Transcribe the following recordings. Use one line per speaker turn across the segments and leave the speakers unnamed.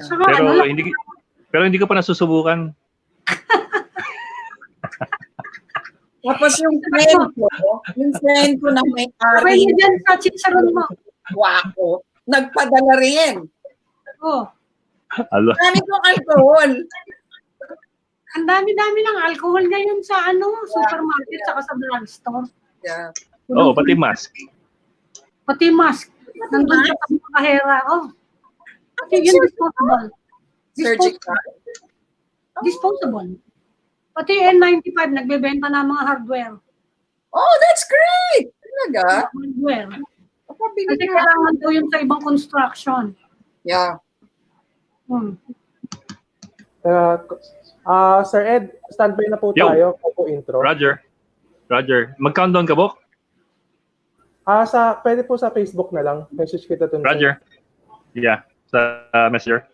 Saka
Pero hindi ko pa nasusubukan.
Tapos yung friend ko na may ari.
Pwede dyan sa chicharon mo.
Wako. Nagpadala rin.
Oh.
Dami kong alcohol.
Ang dami-dami ng alcohol ngayon sa supermarket saka sa drugstore.
Yeah.
Pati mask.
Pati mask. Nandun pa sa mga kahera. Pati yun disposable.
Surgical.
Disposable. Pati N95 nagbebenta na mga hardware.
Oh, that's great! Talaga?
Hardware. Kasi kailangan daw yun sa ibang construction.
Yeah.
Sir Ed, standby na po tayo po intro.
Roger. Mag-countdown ka, Bok?
Pwede po sa Facebook na lang. Message kita dun.
Roger. Yeah, sa Messenger.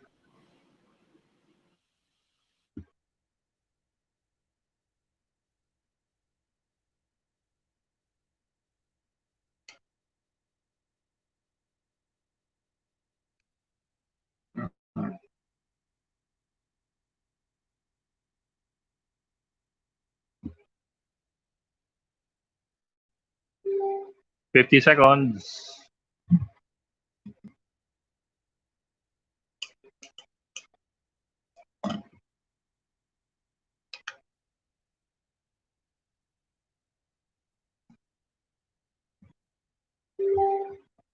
$50 seconds.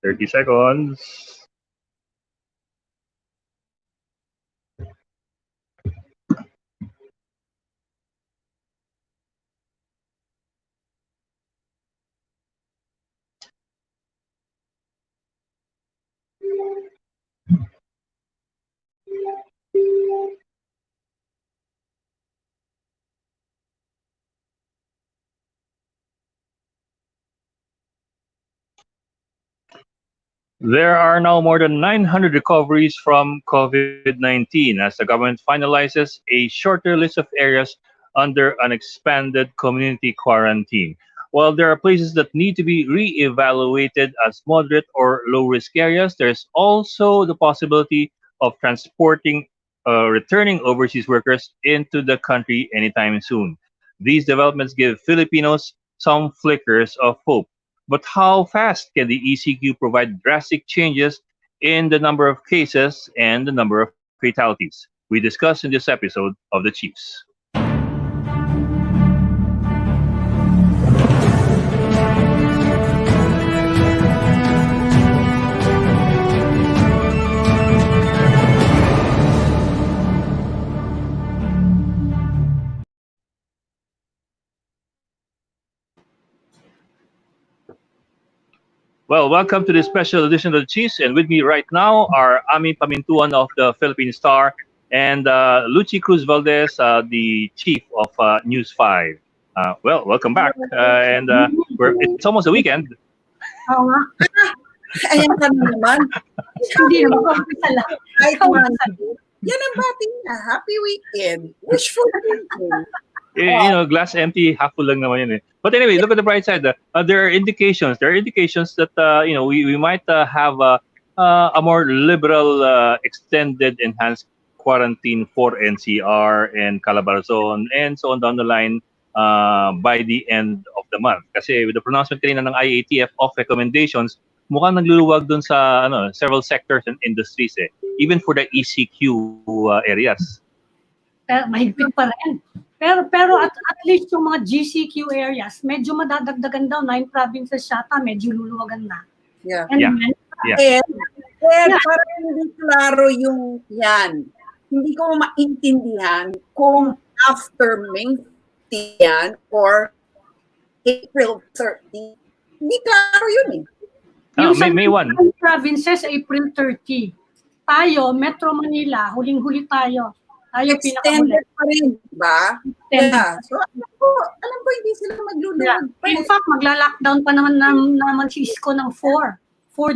$30 seconds. There are now more than 900 recoveries from COVID-19 as the government finalizes a shorter list of areas under an expanded community quarantine. While there are places that need to be re-evaluated as moderate or low-risk areas, there's also the possibility of returning overseas workers into the country anytime soon. These developments give Filipinos some flickers of hope. But how fast can the ECQ provide drastic changes in the number of cases and the number of fatalities? We discuss in this episode of The Chiefs. Well, welcome to this special edition of The Chiefs, and with me right now are Ami Pamintuan of the Philippine Star and Lucy Cruz Valdez, the chief of News 5. Well, welcome back, and it's almost a weekend.
Oo nga.
Ayan ka naman.
Hindi naman ako masala.
Yan ang bati niya. Happy weekend. Wishful thinking.
Glass empty, half full lang naman yun eh. But anyway, look at the bright side. There are indications. There are indications that we might have a more liberal, extended, enhanced quarantine for NCR and Calabarzon and so on down the line by the end of the month. Kasi with the pronouncement kanina ng IATF of recommendations, mukhang nagluluwag dun sa several sectors and industries eh, even for the ECQ areas.
Pero mahigpit pa rin. Pero at least yung mga GCQ areas, medyo madadagdagan daw, 9 provinces yata, medyo luluwagan na.
Yeah.
And
parang hindi klaro yung yan. Hindi ko maintindihan kung after May 10 yan or April 30. Hindi klaro yun eh.
yung
May 1.
provinces, April 30. Tayo, Metro Manila, huling-huli tayo. Tayo
Extended pa rin, ba? Yeah. So, alam ko, hindi sila magluluwag pa.
In fact, magla-lockdown pa naman si Isko ng 4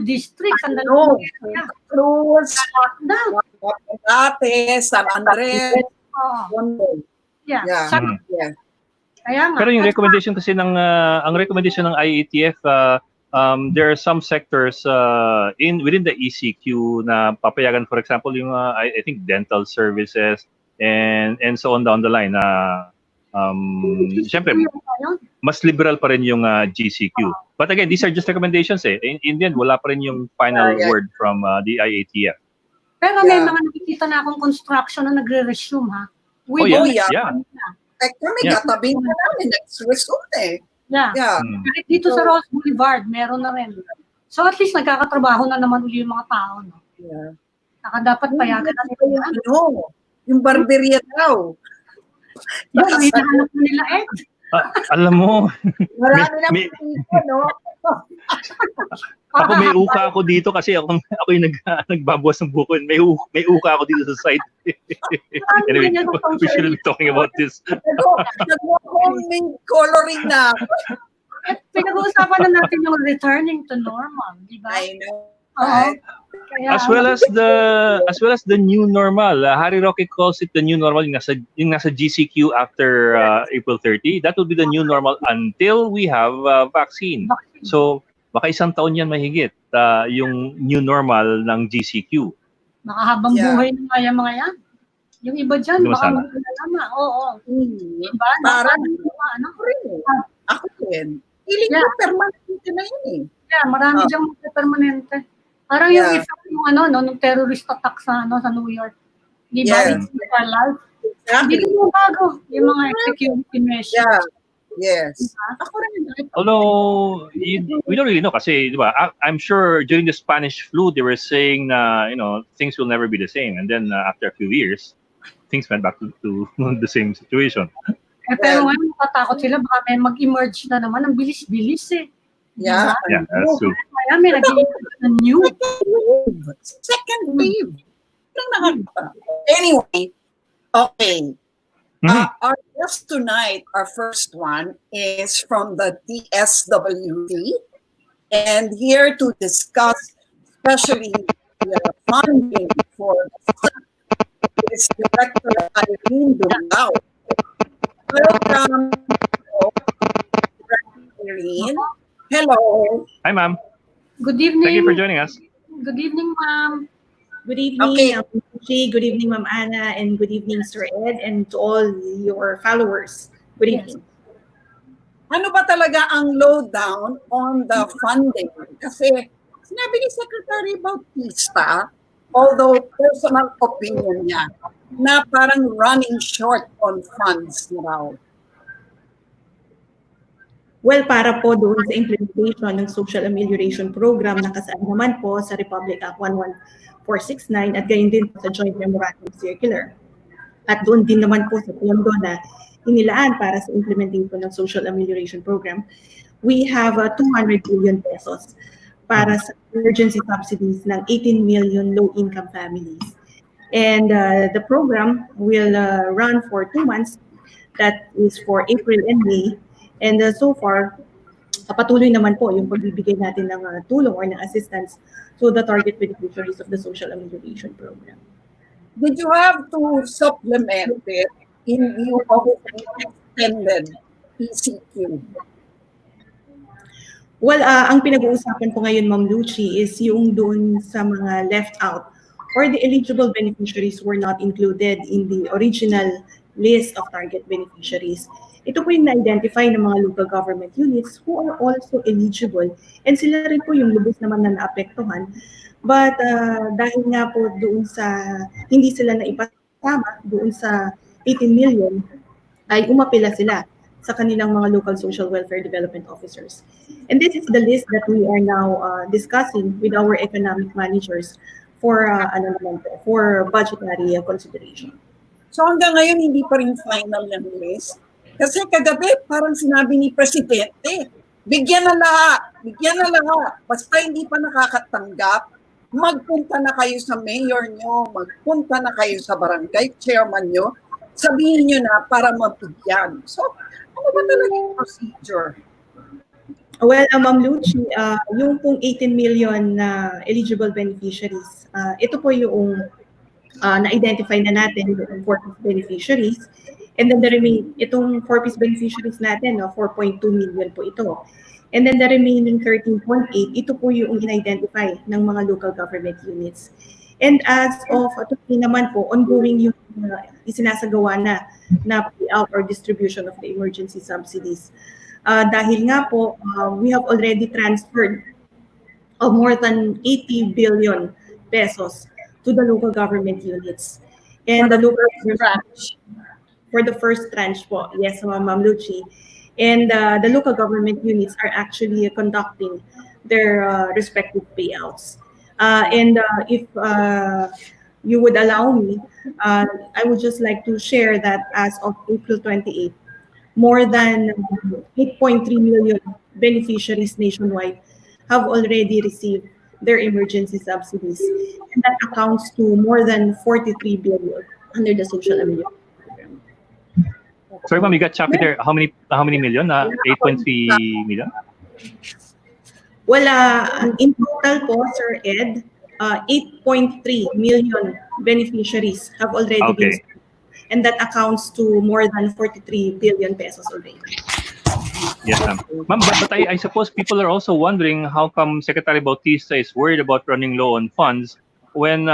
districts. Ang dalawang area.
Cruz,
Lockdown.
San Andres.
Yeah.
Yeah.
Kaya nga.
Pero yung recommendation kasi ang recommendation ng IATF there are some sectors within the ECQ na papayagan, for example, yung I think dental services and so on down the line na syempre mas liberal pa rin yung GCQ. But again, these are just recommendations eh. In the end, wala pa rin yung final word from the IATF.
Pero may mga nakikita na akong construction na nagre-resume ha.
Kami katabi na namin, nag-resume eh.
Yeah. Kahit dito sa Ross Boulevard, meron na rin. So at least nagkakatrabaho na naman uli yung mga tao. No?
Yeah.
Saka dapat payagan na nila.
Yung barberia daw.
Yung hinahanap na nila eh.
Alam mo,
marami na dito, no?
Ako may uka ako dito kasi ako yung nagbabawas ng buko. May uka ako dito sa side. Anyway, we shouldn't be talking about this.
Nag-homemade coloring na.
Pinag-uusapan na natin yung returning to normal, di ba?
I know.
As well as the new normal. Harry Roque calls it the new normal. Yung nasa GCQ after April 30. That will be the new normal until we have vaccine. So baka isang taon yan mahigit yung new normal ng GCQ.
Makahabang buhay na kaya mga yan. Yung iba dyan, baka maglalama. Oo. Diba?
Ako rin. Feeling ko permanente na yun eh.
Yeah, marami dyan permanente. Parang yung effect ng terrorist attack sa New York. Di ba? It's alive. Hindi mo bago yung mga security measures.
Yes.
Although we don't really know kasi diba, I'm sure during the Spanish flu they were saying things will never be the same, and then after a few years things went back to the same situation.
Pero ngayon natatakot sila baka may mag-emerge na naman ang bilis-bilis eh.
Yeah,
that's true.
Kaya may nag-emerge na new
second wave. Anyway, okay. Our guest tonight, our first one, is from the DSWD, and here to discuss especially the funding for is Director Irene Dumao. Welcome, Irene. Hello.
Hi, ma'am.
Good evening.
Thank you for joining us.
Good evening, ma'am.
Good evening, good evening, Ma'am Anna, and good evening, Sir Ed, and to all your followers. Good evening.
Ano ba talaga ang lowdown on the funding? Kasi sinabi ni Secretary Bautista, although personal opinion niya, na parang running short on funds na raw.
Well, para po doon sa implementation ng Social Amelioration Program na kasama naman po sa Republic Act 11469 at gayon din sa Joint Memorandum Circular. At doon din naman po sa pondo na inilaan para sa implementation ng Social Amelioration Program, we have 200 billion pesos para sa emergency subsidies ng 18 million low-income families. And the program will run for 2 months. That is for April and May. And so far, patuloy naman po yung pagbibigay natin ng tulong or ng assistance to the target beneficiaries of the Social Amelioration Program.
Did you have to supplement it in view of the extended ECQ?
Well, ang pinag-uusapan po ngayon, Ma'am Lucy, is yung doon sa mga left out or the eligible beneficiaries were not included in the original list of target beneficiaries. Ito po yung na-identify ng mga local government units who are also eligible, and sila rin po yung lubos naman na naapektuhan. But dahil nga po doon sa hindi sila na ipasama doon sa 18 million, ay umapila sila sa kanilang mga local social welfare development officers. And this is the list that we are now discussing with our economic managers for budgetary consideration.
So hanggang ngayon hindi pa rin final yung list. Kasi kagabi, parang sinabi ni Presidente, bigyan na lahat. Basta hindi pa nakakatanggap, magpunta na kayo sa mayor nyo, magpunta na kayo sa barangay chairman nyo, sabihin nyo na para mabigyan. So, ano ba talaga yung procedure?
Well, Ma'am Lucy, yung pong 18 million eligible beneficiaries, ito po yung na-identify na natin yung 4 beneficiaries. And then the remaining, itong 4-piece beneficiaries natin, 4.2 million po ito. And then the remaining 13.8, ito po yung in-identify ng mga local government units. And as of today naman po, ongoing yung isinasagawa na payout or distribution of the emergency subsidies. Dahil nga po, we have already transferred more than 80 billion pesos to the local government units. And the local
Tranche.
for the first tranche po, yes, Ma'am Lucy. And the local government units are actually conducting their respective payouts. And if you would allow me, I would just like to share that as of April 28, more than 8.3 million beneficiaries nationwide have already received their emergency subsidies. And that accounts to more than 43 billion under the social amenities.
Sorry, ma'am, you got choppy there. How many million? 8.3 million?
Wala, in total po, Sir Ed, 8.3 million beneficiaries have already been served. And that accounts to more than 43 billion pesos already.
Yes, ma'am. Ma'am, but I suppose people are also wondering how come Secretary Bautista is worried about running low on funds when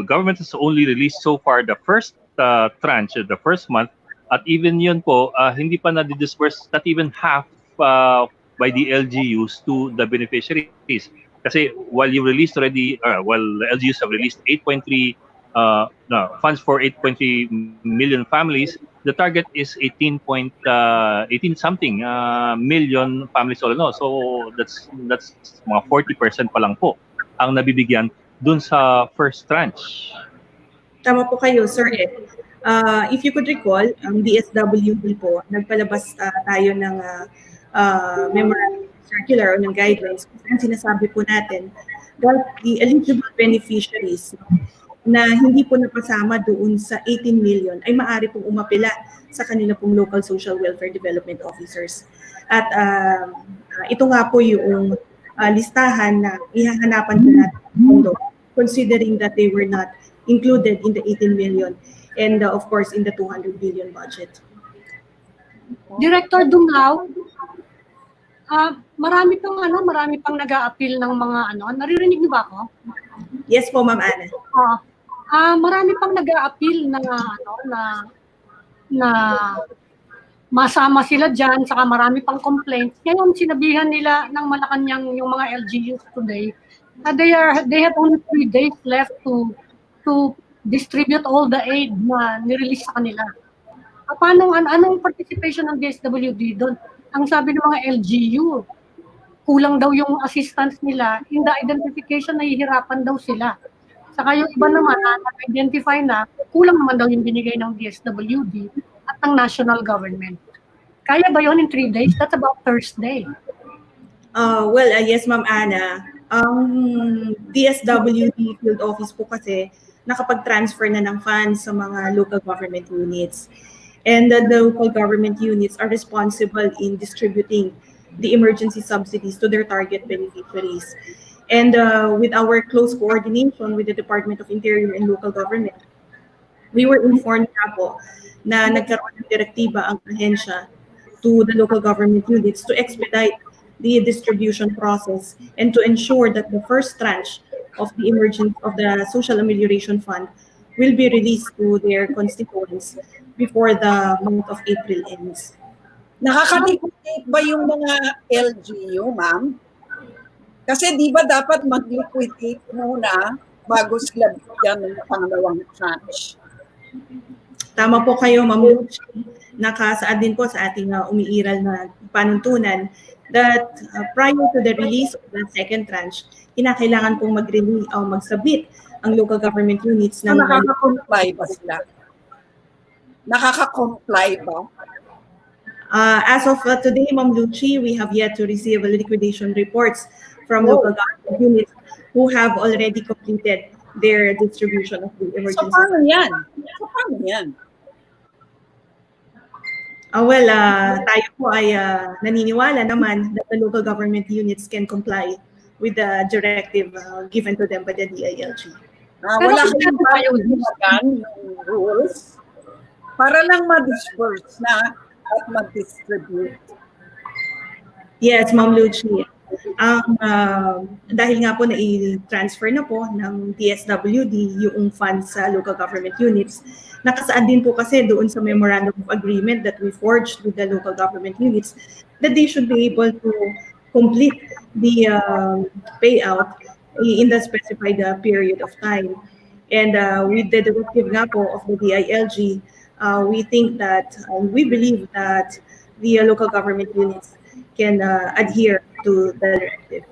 government has only released so far the first tranche, the first month, at even yun po, hindi pa na-disburse not even half by the LGUs to the beneficiaries. Kasi while you released already, while the LGUs have released 8.3 funds for 8.3 million families, the target is 18 something million families all in all. So that's mga 40% pa lang po ang nabibigyan dun sa first tranche.
Tama po kayo, Sir Ed. If you could recall, ang DSWD po, nagpalabas tayo ng memorandum circular o ng guidelines kung sinasabi po natin that the eligible beneficiaries na hindi po napasama doon sa 18 million ay maaari pong umapila sa kanila pong local social welfare development officers. At ito nga po yung listahan na ihahanapan po natin pondo, considering that they were not included in the 18 million and of course in the 200 billion budget.
Director Dumlao, marami pang nag-a-appeal ng mga naririnig niyo ba ako?
Yes po, Ma'am Ana.
Marami pang nag-a-appeal na masama sila dyan, saka marami pang complaints. Ngayon, sinabihan nila ng Malacanang yung mga LGUs today, they have only 3 days left to distribute all the aid na nirelease sa kanila. Anong participation ng DSWD doon? Ang sabi ng mga LGU, kulang daw yung assistance nila. In the identification, nahihirapan daw sila. Saka yung iba naman, na-identify na, kulang naman daw yung binigay ng DSWD at ng national government. Kaya ba yun in 3 days? That's about Thursday.
Yes, Ma'am Ana. Ang DSWD field office po kasi nakapag-transfer na ng funds sa mga local government units. And the local government units are responsible in distributing the emergency subsidies to their target beneficiaries. And with our close coordination with the Department of Interior and Local Government, we were informed na nagkaroon ng direktiba ang ahensya to the local government units to expedite the distribution process and to ensure that the first tranche of the Social Amelioration Fund will be released to their constituents before the month of April ends.
Nakaka-liquidate ba yung mga LGU, ma'am? Kasi di ba dapat mag-liquidate muna bago sila bigyan ng pangalawang tranche?
Tama po kayo, Ma'am Lucy. Nakasaad din po sa ating umiiral na panuntunan that prior to the release of the second tranche, kinakailangan pong mag-release o mag-submit ang local government units ng
nakaka-comply ba sila? Nakaka-comply ba?
As of today, Ma'am Lucy, we have yet to receive liquidation reports from local government units who have already completed their distribution of the emergency.
So paano yan?
Tayo po ay naniniwala naman that the local government units can comply with the directive given to them by the DILG.
Wala kayong yung rules para lang ma-disperse na at mag-distribute.
Yes, Ma'am Lucy. Dahil nga po na i-transfer na po ng DSWD yung funds sa local government units, nakasaad din po kasi doon sa memorandum of agreement that we forged with the local government units that they should be able to complete the payout in the specified period of time. And with the directive nga po of the DILG, we think that, we believe that the local government units can adhere to the directive.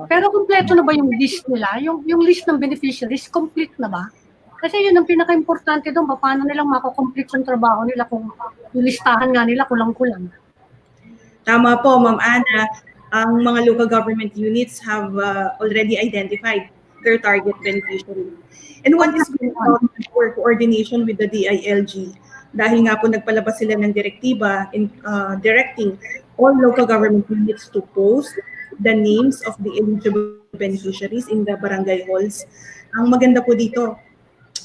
Pero kumpleto na ba yung list nila? Yung list ng beneficiaries, complete na ba? Kasi yun ang pinaka-importante doon, paano nilang mako-complete yung trabaho nila kung yung listahan nga nila kulang-kulang.
Tama po, Ma'am Ana. Ang mga local government units have already identified their target beneficiaries. And what is going on for coordination with the DILG? Dahil nga po nagpalabas sila ng direktiba in directing all local government units to post the names of the eligible beneficiaries in the barangay halls. Ang maganda po dito,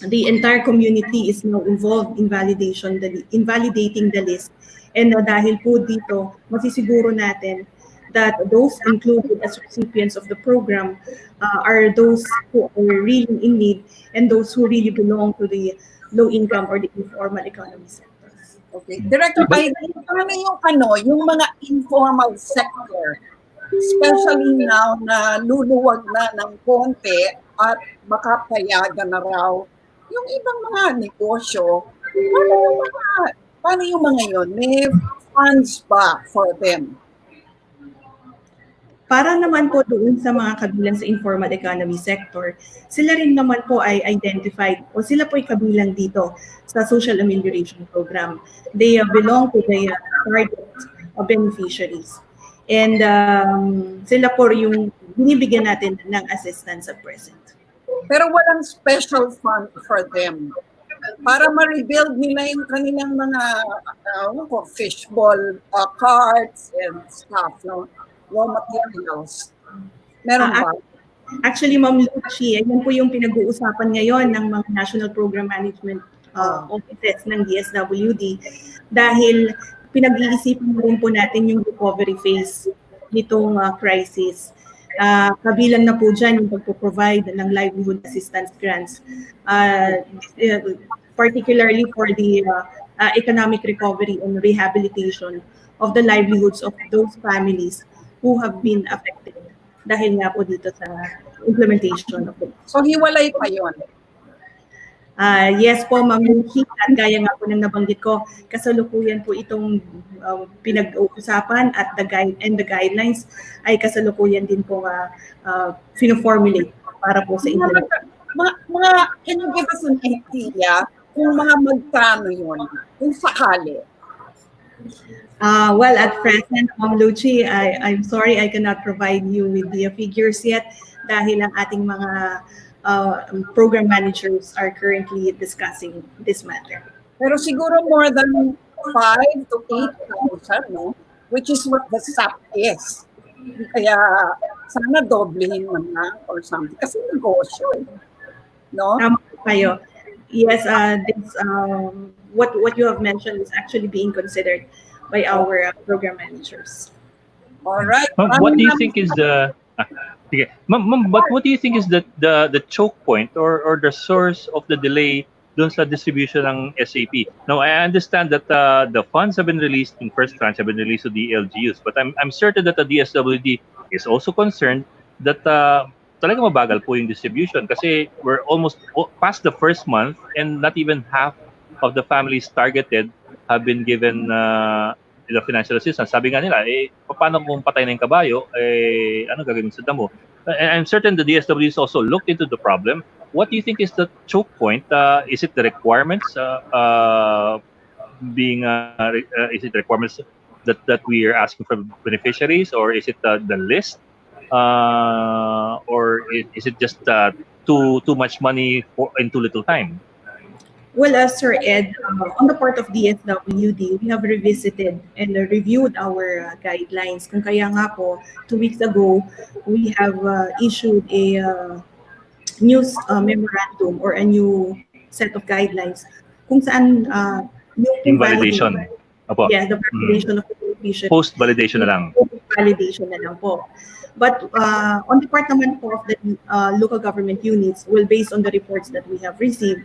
the entire community is now involved in invalidating the list. And dahil po dito, masisiguro natin that those included as recipients of the program are those who are really in need and those who really belong to the low income or the informal economy sectors.
Okay. Director Biden, paano yung mga informal sector, especially now na luluwag na ng konti at baka payagan na raw yung ibang mga negosyo, paano yung mga yun? May funds ba for them?
Para naman po doon sa mga kabilang sa informal economy sector, sila rin naman po ay identified o sila po ay kabilang dito sa social amelioration program. They belong to the target beneficiaries. And sila po yung binibigyan natin ng assistance at present.
Pero walang special fund for them. Para ma-rebuild nila yung kanilang mga fishball carts and stuff, no? Raw materials. Meron ba?
Actually, Ma'am Lucy, yan po yung pinag-uusapan ngayon ng mga National Program Management Offices ng DSWD dahil pinag-iisipan rin po natin yung recovery phase nitong crisis. Kabilang na po dyan yung pagpo-provide ng livelihood assistance grants, particularly for the economic recovery and rehabilitation of the livelihoods of those families who have been affected dahil nga po dito sa implementation of it.
So hiwalay pa yun?
Yes po, Ma'am Lucy, at gaya nga po ng nabanggit ko, kasalukuyan po itong pinag-uusapan at the guidelines ay kasalukuyan din po fino-formulate para po sa implementation.
Can you give us an idea kung mga magkano yun, kung sakali?
Well, at present, Ma'am Lucy, I'm sorry I cannot provide you with the figures yet dahil ang ating mga program managers are currently discussing this matter.
Pero siguro more than 5,000 to 8,000, no? Which is what the SAP is. Kaya sana doblehin man lang or something. Kasi negosyo eh. No?
Tama kayo. Yes, what you have mentioned is actually being considered by our program managers.
All right.
What do you think is the but what do you think is the choke point or the source of the delay dun sa distribution ng SAP? Now, I understand that the funds have been released in first tranche, have been released to the LGUs, but I'm certain that the DSWD is also concerned that talaga mabagal po yung distribution kasi we're almost past the first month and not even half of the families targeted have been given the financial assistance. Sabi nga nila, paano kung patay na yung kabayo, ano gagawin sa damo? And I'm certain the DSWD has also looked into the problem. What do you think is the choke point? Is it the requirements is it the requirements that we are asking for beneficiaries, or is it the list, or is it just too much money in too little time?
Well, Sir Ed, on the part of DSWD, we have revisited and reviewed our guidelines. Kung kaya nga po, 2 weeks ago, we have issued a new memorandum or a new set of guidelines kung saan
yung validation.
Yeah, the validation of the beneficiary.
Post-validation na lang.
validation na lang po. But on the part naman po of the local government units, well, based on the reports that we have received,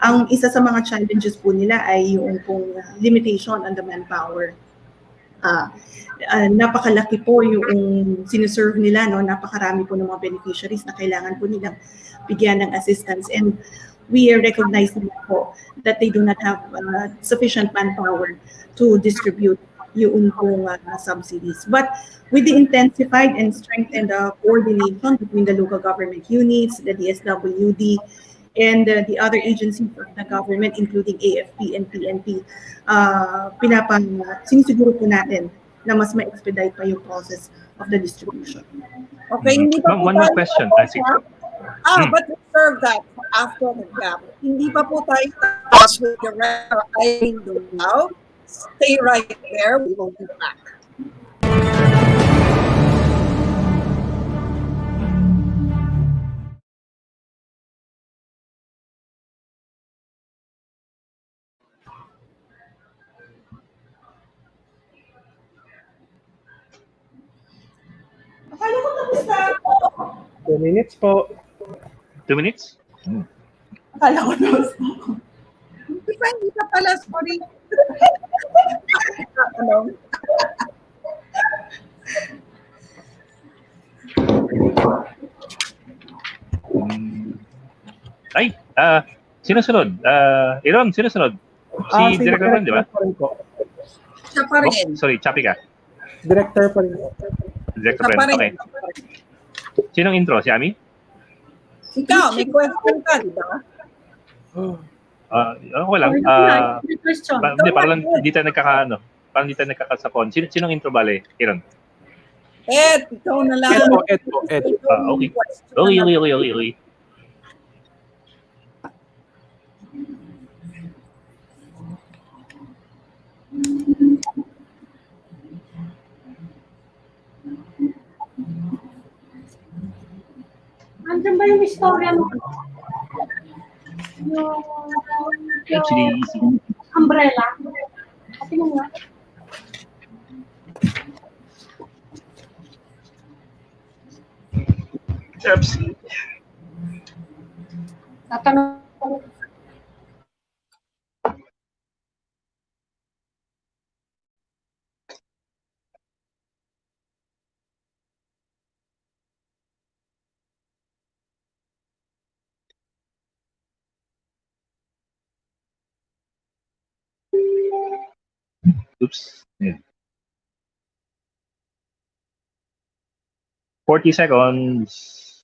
ang isa sa mga challenges po nila ay yung pong limitation on the manpower. Napakalaki po yung sinuserve nila, no? Napakarami po ng mga beneficiaries na kailangan po nilang bigyan ng assistance. And we recognize po that they do not have sufficient manpower to distribute yung pong subsidies. But with the intensified and strengthened coordination between the local government units, the DSWD, and the other agencies of the government, including AFP and PNP, sinisiguro po natin na mas ma-expedite pa yung process of the distribution.
Okay, hindi pa po
One more
tayo-
question.
But reserve that after the gap. Hindi pa po tayo tapos with the Director Irene Dumlao. Stay right there. We will be back. Akala ko tapos na ako.
2 minutes po.
2 minutes?
Akala ko tapos na ako. Hindi ka pala, sorry. Ano?
Ay, sinusunod. Iron, sinusunod. Si Director Ron, di ba?
Pa rin po.
Siya pa rin.
Oh, sorry, choppy ka.
Director pa rin po.
Director
Siya pa
Ron,
rin.
okay. Sinong intro? Si Ami?
Ikaw, may question ka, di ba?
Okay lang.
Question.
Hindi, parang lang hindi tayo nagkakaano. Parang hindi tayo nagkakasakon. Sinong intro bale? Iron?
Ed, ikaw na lang.
Ed po.
Okay. Okay.
Andun ba yung istorya mo?
Actually,
Umbrella. Kasi mo nga.
Oops.
Tatanong.
Oops. Yeah. 40 seconds.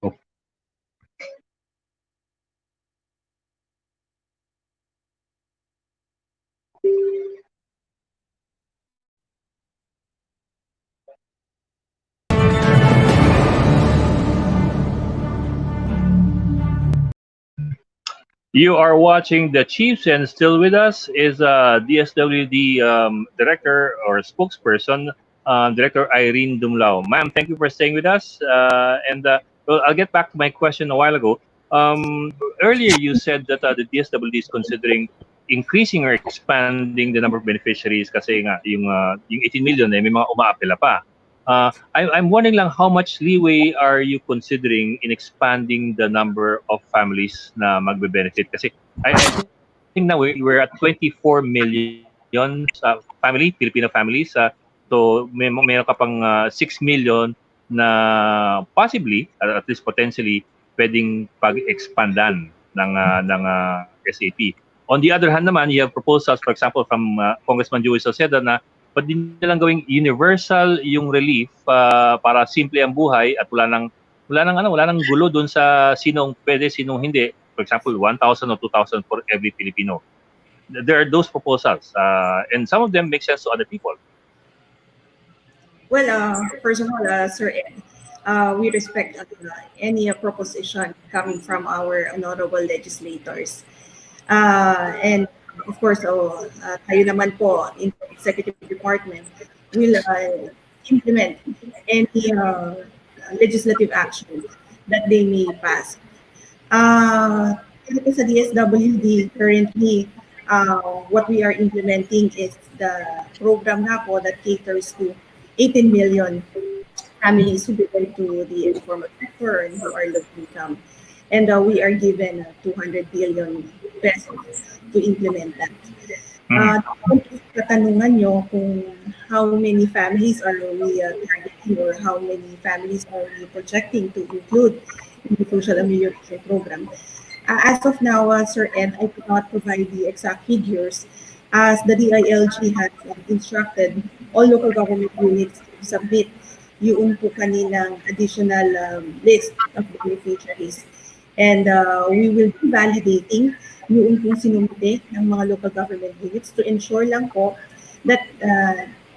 Oh. You are watching The Chiefs, and still with us is DSWD Director or Spokesperson, Director Irene Dumlao. Ma'am, thank you for staying with us. Well, I'll get back to my question a while ago. Earlier, you said that the DSWD is considering increasing or expanding the number of beneficiaries kasi nga yung 18 million may mga umaapela pa. I'm wondering lang how much leeway are you considering in expanding the number of families na magbe-benefit? Kasi I think now we're at 24 million Filipino families. So mayroon ka pang 6 million na possibly, at least potentially, pwedeng pag-expandan ng SAP. On the other hand naman, you have proposals, for example, from Congressman Joey Salceda na pwede nilang gawing universal yung relief para simple ang buhay at wala nang gulo doon sa sinong pwede, sinong hindi. For example, 1,000 or 2,000 for every Filipino. There are those proposals, and some of them make sense to other people.
Well, first of all, Sir Ed, we respect any proposition coming from our honorable legislators. And of course, tayo naman po in the executive department will implement any legislative action that they may pass. Sa DSWD, currently, what we are implementing is the program na po that caters to 18 million families who belong to the informal sector and who are low income. And we are given 200 billion pesos to implement that. Katanungan nyo kung how many families are we targeting or how many families are we projecting to include in the social amelioration program. As of now, Sir Ed, I cannot provide the exact figures as the DILG has instructed all local government units to submit yung po kaninang additional list of beneficiaries. And we will be validating yung kung sinumite ng mga local government units to ensure lang po that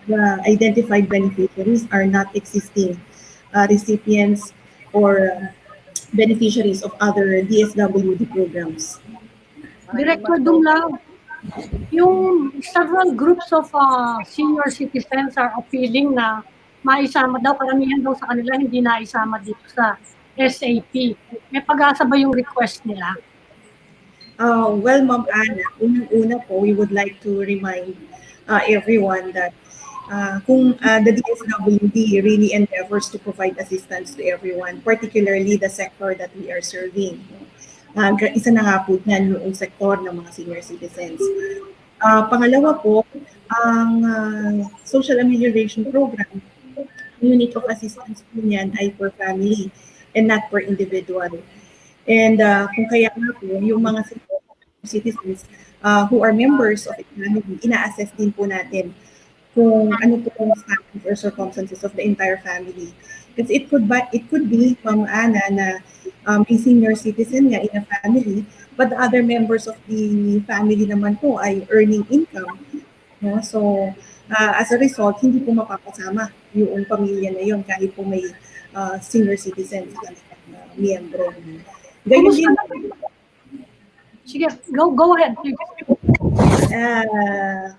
the identified beneficiaries are not existing recipients or beneficiaries of other DSWD programs.
Director Dumlao, yung several groups of senior citizens are appealing na maisama daw, karamihan daw sa kanila hindi naisama dito sa SAP. May pag-asa ba yung request nila?
Well, Ma'am Ana, unang-una po, we would like to remind everyone that kung the DSWD really endeavors to provide assistance to everyone, particularly the sector that we are serving. Isa na nga po yan yung sektor ng mga senior citizens. Pangalawa po, ang social amelioration program, unit of assistance po niyan ay per family and not per individual. And kung kaya nga po, yung mga citizens who are members of a family, ina-assess din po natin kung ano po yung status or circumstances of the entire family. Because it could be, Ma'am Ana, na a senior citizen nga in a family, but the other members of the family naman po ay earning income. No? So, as a result, hindi po mapapasama yung pamilya na yun kahit po may senior citizens na miyembro. Ganyan din.
Sige, go ahead, please.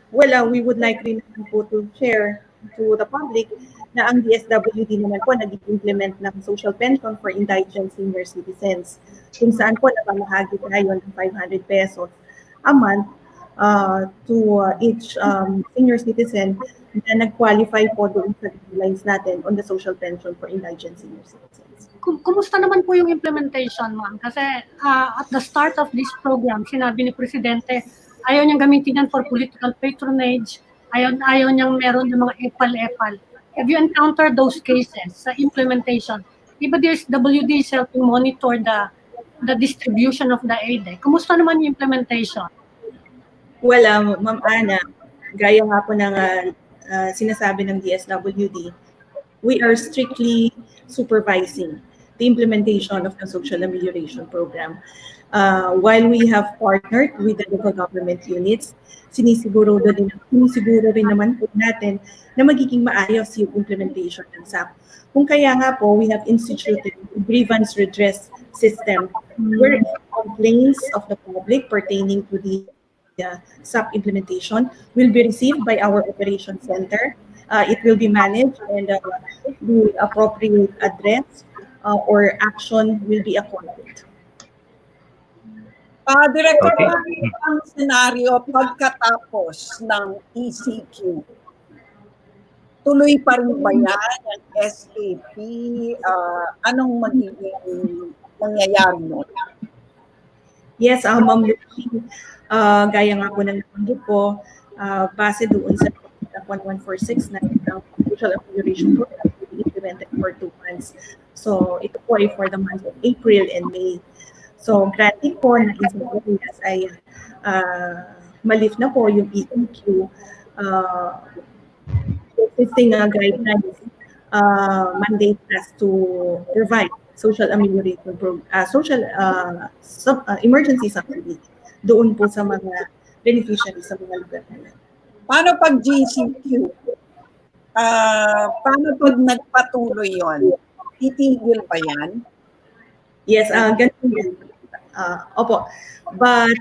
We would like rin po to share to the public na ang DSWD naman po nag-implement ng social pension for indigent senior citizens, kung saan po napamahagi tayo ng 500 pesos a month to each senior citizen na nag-qualify po doon sa guidelines natin on the social pension for indigent senior citizens.
Kumusta naman po yung implementation, ma'am? Kasi at the start of this program, sinabi ni Presidente, ayaw niyang gamitin yan for political patronage, ayaw niyang meron ng mga epal-epal. Have you encountered those cases sa implementation? Diba there's WD is helping monitor the distribution of the aid. Kumusta naman yung implementation?
Well, Ma'am Ana, gaya nga po ng sinasabi ng DSWD, we are strictly supervising the implementation of the social amelioration program. While we have partnered with the local government units, sinisiguro rin naman po natin na magiging maayos yung implementation ng SAP. Kung kaya nga po, we have instituted a grievance redress system where complaints of the public pertaining to the SAP implementation will be received by our operations center. It will be managed and the appropriate address or action will be accorded.
Director, ano ang senaryo pagkatapos ng ECQ? Tuloy pa rin ba yan ang SAP? Anong magiging mangyayari mo?
Yes, Ma'am Lucy, gaya nga po ng nabanggit ko, base doon sa 11469 ng social amelioration program will be implemented for 2 months. So ito po ay for the month of April and May. So granted po na isang areas ay malift na po yung ECQ existing guidelines mandate us to provide social amelioration emergency subsidy doon po sa mga beneficiaries sa mga lugar na.
Paano pag GCQ? Paano pag nagpatuloy yon? Titigil pa yan?
Yes, ganun yan. Opo. But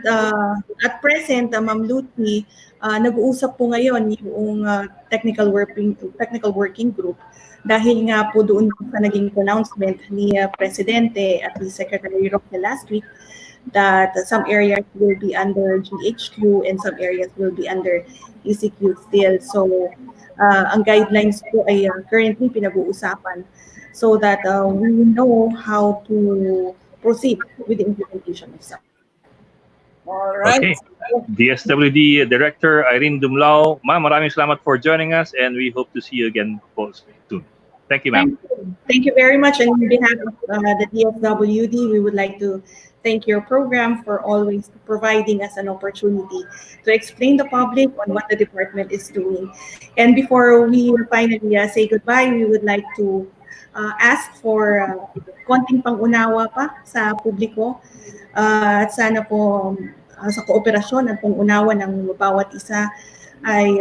at present, Ma'am Lucy, nag-uusap po ngayon yung technical working group dahil nga po doon sa naging pronouncement ni Presidente at ni Secretary Roque last week that some areas will be under GHQ and some areas will be under ECQ still. So ang guidelines po ay currently pinag-uusapan so that we know how to proceed with the implementation of SAP.
All right.
Okay. DSWD Director Irene Dumlao, ma'am, maraming salamat for joining us and we hope to see you again soon. Thank you, ma'am.
Thank you very much. And on behalf of the DSWD, we would like to thank your program for always providing us an opportunity to explain the public on what the department is doing. And before we finally say goodbye, we would like to ask for konting pangunawa pa sa publiko at sana po sa kooperasyon at pangunawa ng bawat isa ay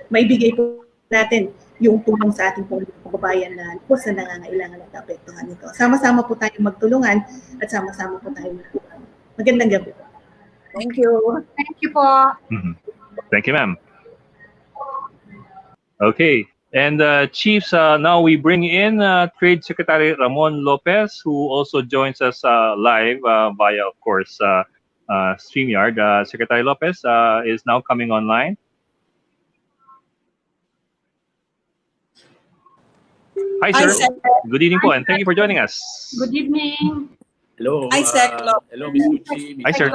maibigay po natin yung tulong sa ating kababayan na po sa nangangailangan at apektuhan nito. Sama-sama po tayong magtulungan at sama-sama po tayong magtulungan. Magandang gabi.
Thank you.
Thank you po.
Thank you, ma'am. Okay. And Chiefs, now we bring in Trade Secretary Ramon Lopez, who also joins us live via, of course, StreamYard. Secretary Lopez is now coming online. Hi, sir. Good evening po, and thank you for joining us.
Good evening.
Hello.
Hi, Sec.
Hello, Ms. Lucci.
Hi, sir.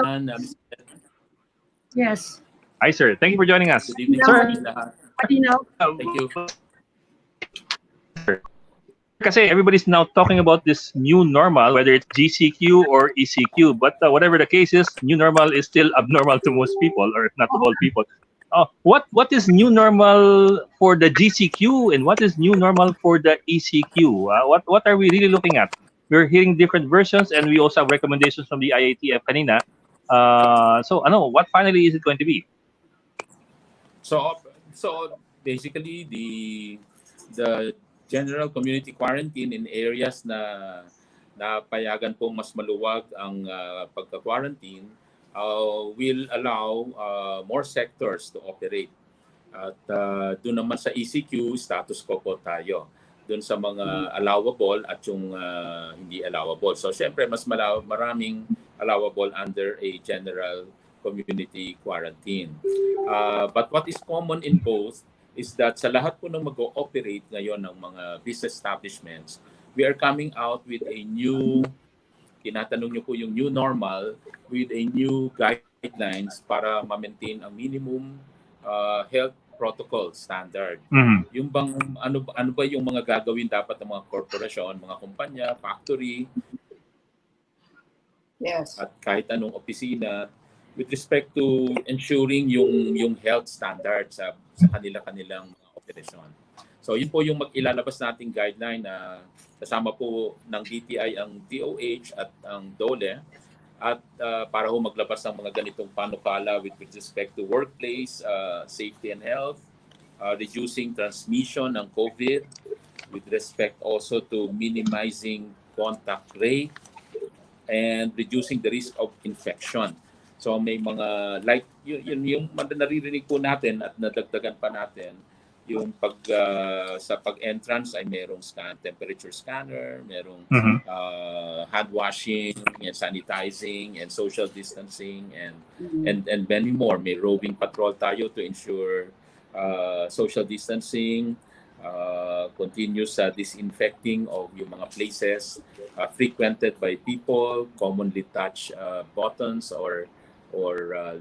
Yes.
Hi, sir. Thank you for joining us.
Good evening,
Sir.
lahat.
Patinaw.
Thank you.
Kasi everybody's now talking about this new normal, whether it's GCQ or ECQ. But whatever the case is, new normal is still abnormal to most people, or not to all people. What is new normal for the GCQ and what is new normal for the ECQ? What are we really looking at? We're hearing different versions, and we also have recommendations from the IATF kanina. So, what finally is it going to be?
So basically, the general community quarantine in areas na payagan pong mas maluwag ang pagka-quarantine will allow more sectors to operate. At doon naman sa ECQ, status quo po tayo. Doon sa mga allowable at yung hindi allowable. So syempre, mas maraming allowable under a general community quarantine. But what is common in both is that sa lahat po ng mag-ooperate ngayon ng mga business establishments, we are coming out with a new, tinatanong nyo po yung new normal, with a new guidelines para ma-maintain ang minimum health protocol standard. Yung bang, ano ba yung mga gagawin dapat ng mga korporasyon, mga kumpanya, factory,
Yes.
at kahit anong opisina, with respect to ensuring yung health standards sa kanilang operasyon. So yun po yung ilalabas nating guideline na kasama po ng DTI ang DOH at ang DOLE at para ho maglabas ng mga ganitong panukala with respect to workplace safety and health, reducing transmission ng COVID, with respect also to minimizing contact rate and reducing the risk of infection. So may mga like yung naririnig po natin at nadagdagan pa natin yung sa pag-entrance ay merong temperature scanner, merong hand washing and sanitizing and social distancing and many more. May roving patrol tayo to ensure social distancing, continuous disinfecting of yung mga places frequented by people, commonly touched buttons or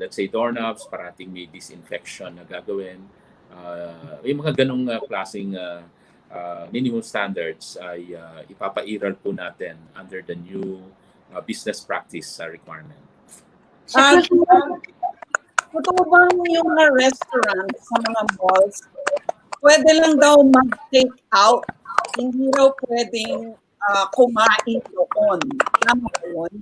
let's say doorknobs, parating may disinfection na gagawin. Yung mga ganong klaseng minimum standards ay ipapairal po natin under the new business practice requirement.
Totoo bang yung mga restaurants sa mga malls, pwede lang daw mag-take out, hindi raw pwedeng kumain doon? Tama ba yun?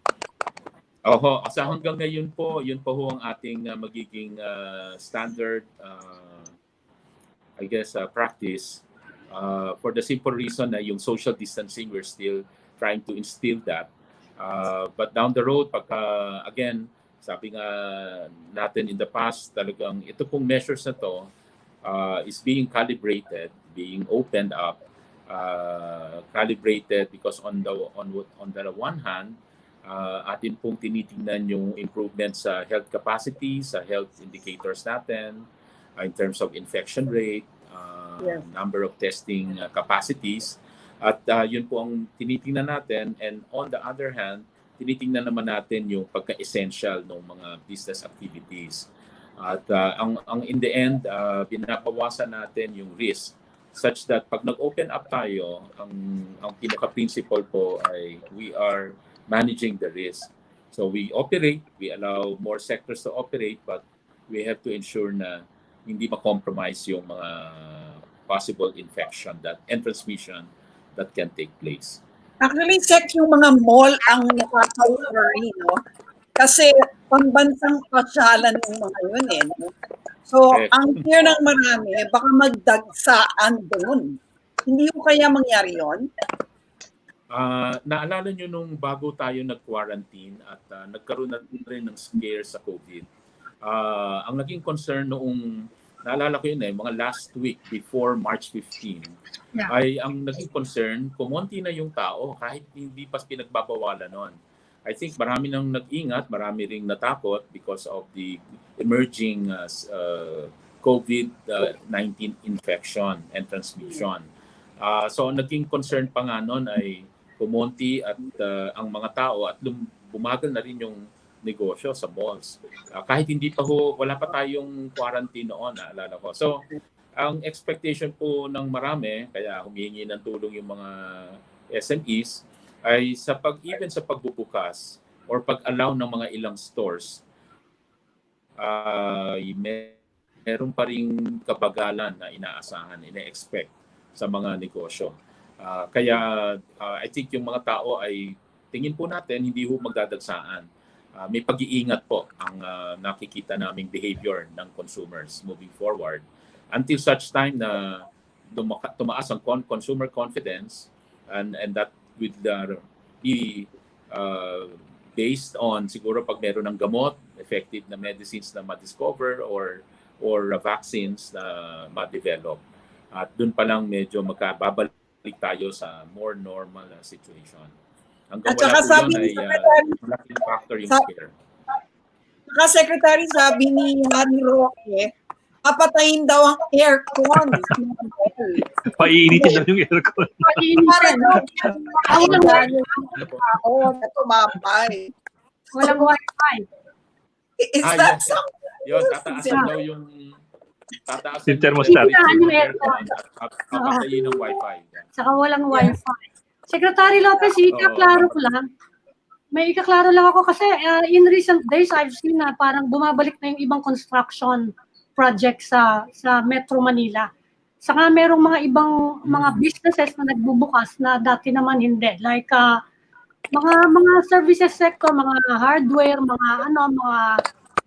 Oho, sa hanggang ngayon po, yun po ho ang ating magiging standard, I guess, practice. For the simple reason na yung social distancing, we're still trying to instill that. But down the road, again, sabi nga natin in the past, talagang ito pong measures na to is being calibrated, being opened up, calibrated because on the one hand, atin pong tinitingnan yung improvement sa health capacity, sa health indicators natin, in terms of infection rate, number of testing capacities. At yun po ang tinitingnan natin. And on the other hand, tinitingnan naman natin yung pagka-essential ng mga business activities. At ang in the end, binabawasan natin yung risk such that pag nag-open up tayo, ang pinaka-principle po ay we are managing the risk. So we operate, we allow more sectors to operate, but we have to ensure na hindi ma-compromise yung mga possible infection and transmission that can take place.
Actually, Sec, yung mga mall ang nakaka-worry, no? Kasi pambansang pasyalan ng mga yun eh. No? So,
Yes.
ang fear ng marami, baka magdagsaan doon. Hindi ko kaya mangyari yon?
Naalala nyo nung bago tayo nag-quarantine at nagkaroon na rin ng scare sa COVID, ang naging concern noong, naalala ko yun mga last week before March 15, ay ang naging concern, kumonti na yung tao kahit hindi pa pinagbabawalan nun. I think marami nang nag-ingat, marami ring natakot because of the emerging COVID-19 infection and transmission. So naging concern pa nga nun ay kumonti at ang mga tao at bumagal na rin yung negosyo sa malls. Kahit hindi pa wala pa tayong quarantine noon, naalala ko. So ang expectation po ng marami, kaya humihingi ng tulong yung mga SMEs, ay even sa pagbubukas or pag-allow ng mga ilang stores, meron pa ring kabagalan na inaasahan, ina-expect sa mga negosyo. Kaya I think yung mga tao ay tingin po natin hindi magdadagsaan. May pag-iingat po ang nakikita naming behavior ng consumers moving forward until such time na tumaas ang consumer confidence and that will be based on siguro pag meron ng gamot, effective na medicines na ma-discover or vaccines na ma-develop. At doon pa lang medyo babalik tayo sa more normal situation. Hanggang
At saka sabi ni Secretary,
malaking factor yung scare.
Saka Secretary, sabi ni Harry Roque, papatayin daw ang aircon.
Painitin na yung aircon.
Para daw
Walang
na tumapay.
walang wifi.
Is that something?
Yun, tataasan daw yung
Yung thermostat.
Yung aircon.
Papatayin ng wifi.
Saka walang wifi. Secretary Lopez, ikaklaro ko lang. May ikaklaro lang ako kasi in recent days, I've seen na parang bumabalik na yung ibang construction project sa Metro Manila. Saka merong mga ibang mga businesses na nagbubukas na dati naman hindi. Like mga services sector, mga hardware, mga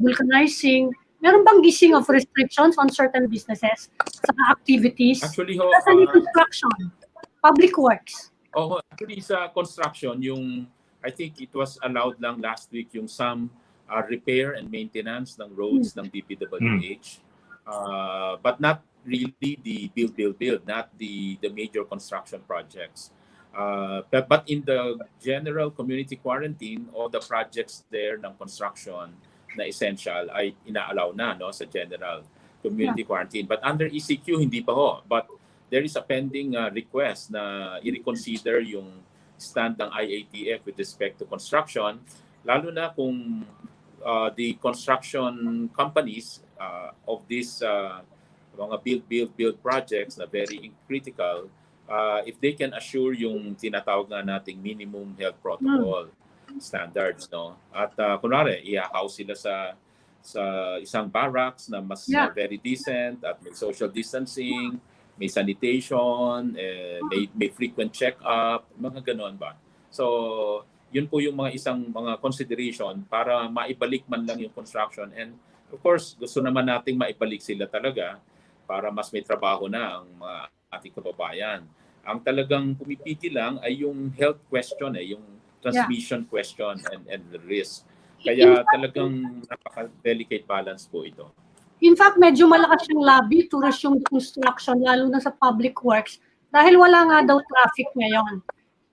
vulcanizing. Meron bang easing of restrictions on certain businesses sa activities?
Actually,
Sa construction, public works.
Actually sa construction, I think it was allowed lang last week yung some repair and maintenance ng roads ng DPWH. But not really the build, not the major construction projects. But in the general community quarantine, all the projects there ng construction na essential ay ina-allow na sa general community quarantine. But under ECQ, hindi pa But there is a pending request na i-reconsider yung stand ng IATF with respect to construction, lalo na kung the construction companies of these mga build projects na very critical, if they can assure yung tinatawag na nating minimum health protocol standards, no? At kunwari, i-house sila sa isang barracks na mas very decent at may social distancing, may sanitation, may frequent check-up, mga ganon ba. So, yun po yung mga consideration para maibalik man lang yung construction. And of course, gusto naman nating maibalik sila talaga para mas may trabaho na ang mga ating kababayan. Ang talagang pumipigil lang ay yung health question, yung transmission question and the risk. Kaya talagang napaka-delicate balance po ito.
In fact, medyo malakas yung lobby to resume the construction, lalo na sa public works, dahil wala nga daw traffic ngayon.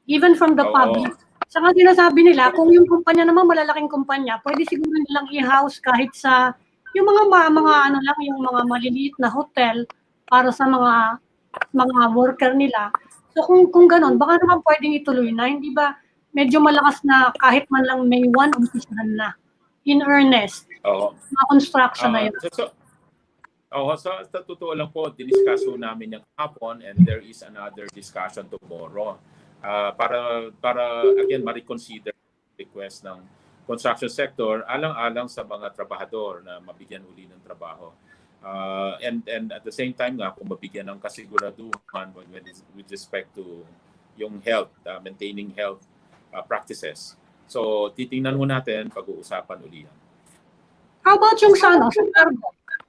Even from the
Oo.
public. Saka sinasabi nila, kung yung kumpanya naman, malalaking kumpanya, pwede siguro nilang i-house kahit sa, yung mga ano lang, yung mga maliliit na hotel para sa mga worker nila. So kung gano'n, baka naman pwedeng ituloy na, hindi ba medyo malakas na kahit man lang May 1, umpisahan na. In earnest.
Oo.
Mga construction na yun.
Sa totoo lang po, diniscusso namin yung hapon and there is another discussion tomorrow. Para again ma-reconsider request ng construction sector alang-alang sa mga trabahador na mabigyan uli ng trabaho. And at the same time nga kung mabigyan ng kasiguraduhan with respect to yung health, maintaining health practices. So titingnan mo natin, pag-uusapan uli yan.
How about yung sa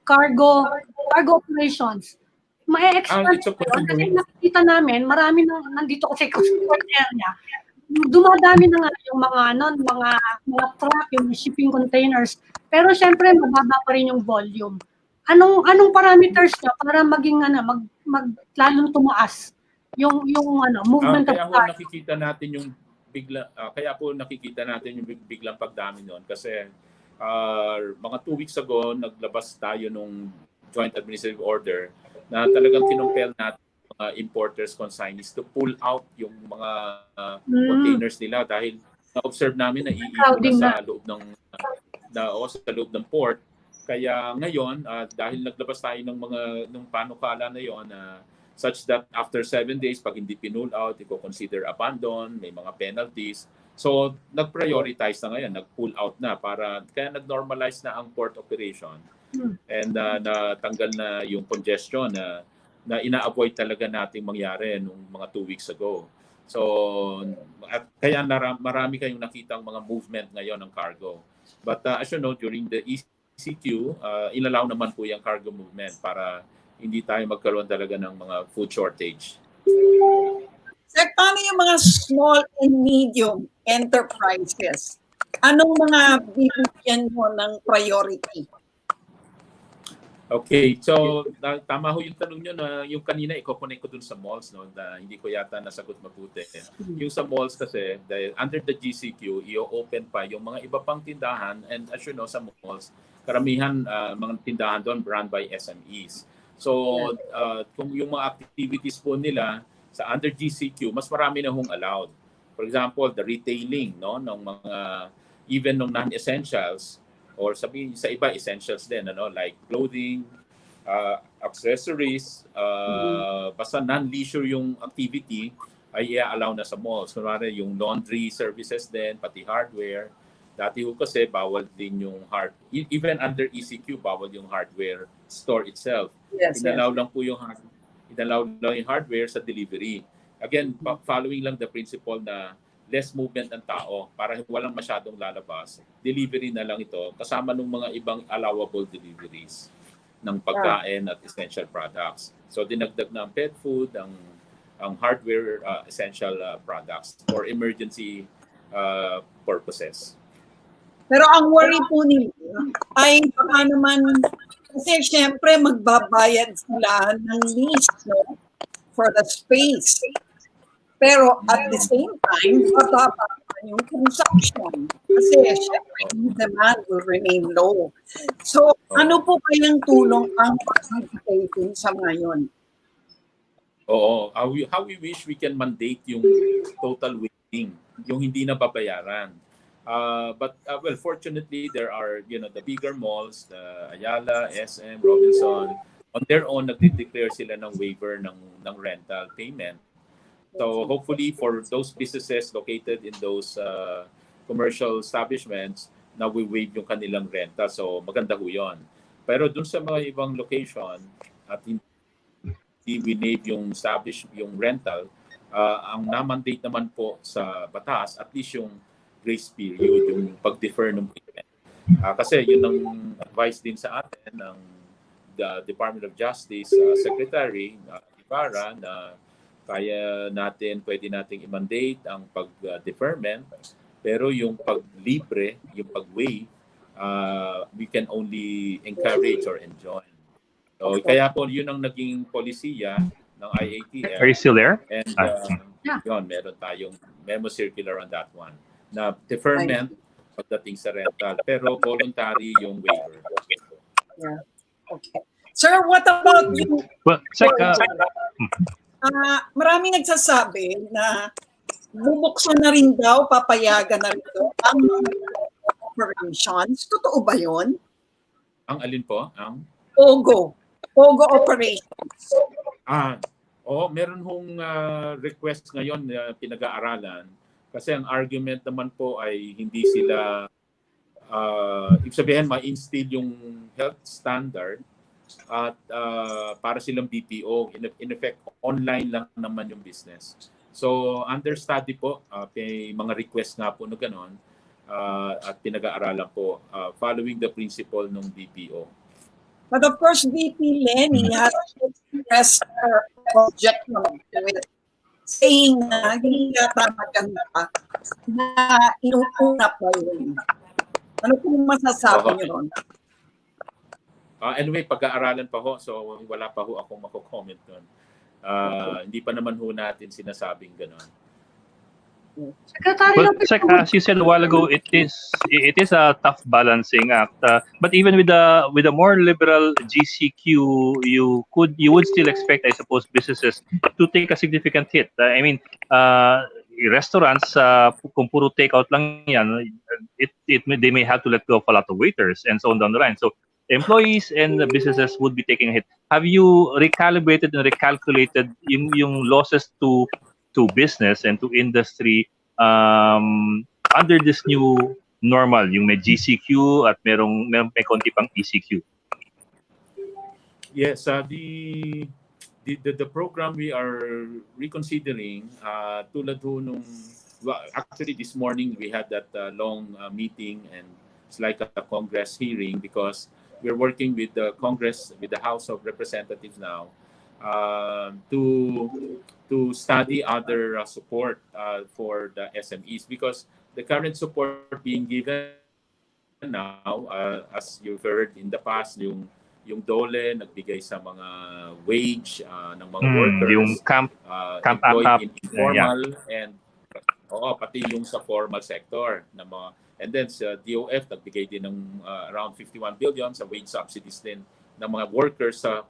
cargo operations? Ma-expand
It's a
yun. Kasi nakikita namin, marami nandito kasi export area. Dumadami na nga yung mga truck, yung shipping containers. Pero syempre, mababa pa rin yung volume. Anong parameters niya para maging lalong tumaas yung movement of cars?
Kaya po nakikita natin yung biglang pagdami noon kasi mga 2 weeks ago naglabas tayo nung joint administrative order na talagang kinumpel natin mga importers, consignees to pull out yung mga containers nila dahil na-observe namin na iipon sa loob ng port. Kaya ngayon dahil naglabas tayo ng panukala na yon such that after 7 days pag hindi pinull out, i-consider abandon, may mga penalties. So nag-prioritize na ngayon, nag-pull out na kaya nag-normalize na ang port operation. And natanggal na yung congestion na ina-avoid talaga nating mangyari nung mga 2 weeks ago. So kaya marami kayong nakitang mga movement ngayon ng cargo. But as you know, during the ECQ, inalaw naman po yung cargo movement para hindi tayo magkaroon talaga ng mga food shortage.
Sir, paano yung mga small and medium enterprises? Anong mga bibigyan mo ng priority?
Okay, so tama ho yung tanong nyo na yung kanina i-connect ko dun sa malls, no, na hindi ko yata nasagot mabuti. Yung sa malls kasi, under the GCQ, i-open pa yung mga iba pang tindahan and as you know sa malls, karamihan mga tindahan doon run by SMEs. So kung yung mga activities po nila sa under GCQ, mas marami na hong allowed. For example, the retailing, no, ng mga even ng non-essentials or sabihin sa iba essentials din, like clothing, accessories, basta non-leisure yung activity ay i-allow na sa malls. Kunwari yung laundry services din, pati hardware. Dati ho kasi bawal din yung even under ECQ bawal yung hardware store itself. Inalaw lang po yung hardware sa delivery. Again, following lang the principle na less movement ng tao para walang masyadong lalabas. Delivery na lang ito kasama ng mga ibang allowable deliveries ng pagkain at essential products. So dinagdag na ang pet food, ang hardware essential products for emergency purposes.
Pero ang worry po nila ay baka naman kasi syempre magbabayad sila ng lease, no, for the space. Pero at the same time, bababa yung consumption. Kasi syempre, yung demand will remain low. So, ano po kayang tulong ang pagbibigay sa ngayon?
Oo. How we wish we can mandate yung total waiting, yung hindi na babayaran. But fortunately, there are, the bigger malls, the Ayala, SM, Robinson, on their own, nagde-declare sila ng waiver ng rental payment. So hopefully for those businesses located in those commercial establishments, na we waive yung kanilang renta. So maganda ho yun. Pero dun sa mga ibang location at hindi winave yung rental, ang na-mandate naman po sa batas, at least yung grace period, yung pag-defer ng payment. Kasi yun ang advice din sa atin ng the Department of Justice Secretary Ibarra na pwede nating i-mandate ang pag-deferment, pero yung pag-libre, yung pag-waive, we can only encourage or enjoin. So, kaya po yun ang naging polisiya ng IATF.
Are you still there?
And
Yeah.
yun, meron tayong memo circular on that one. Na deferment pagdating sa rental, pero voluntary yung waiver.
Yeah. Okay. Sir, what about you?
Well, Sec,
Maraming nagsasabi na bubuksan na rin daw, papayagan na rin daw ang operations. Totoo ba yun?
Ang alin po? Ang?
Pogo operations.
Meron hong request ngayon na pinag-aaralan kasi ang argument naman po ay hindi sila ibig sabihin ma-instill yung health standard at para silang BPO. In effect, online lang naman yung business. So, under study po, may mga request nga po na gano'n at pinag-aaralan po following the principle ng BPO.
But of course, VP Lenny has expressed her objection to it, saying na hindi yata maganda na inuuna pa yun. Ano pong masasabi niyo ron?
Anyway, pag-aaralan pa ho, so wala pa ho akong mako-comment doon. Hindi pa naman ho natin sinasabing gano'n.
Secretary,
well, Sec, as you said a while ago, it is a tough balancing act. But even with a more liberal GCQ, you would still expect, I suppose, businesses to take a significant hit. I mean, restaurants, kung puro takeout lang yan, they may have to let go of a lot of waiters and so on down the line. So employees and the businesses would be taking a hit. Have you recalibrated and recalculated yung losses to business and to industry under this new normal, yung may GCQ at may konti pang ECQ?
Yes, the program we are reconsidering, tulad ho nung, actually this morning we had that long meeting, and it's like a Congress hearing because we're working with the Congress, with the House of Representatives now, to study other support for the SMEs, because the current support being given now, as you've heard in the past, yung DOLE nagbigay sa mga wage ng mga workers,
yung camp
employed in informal and pati yung sa formal sector na mga, and then sa DOF nagbigay din ng around 51 billion sa wage subsidies din ng mga workers sa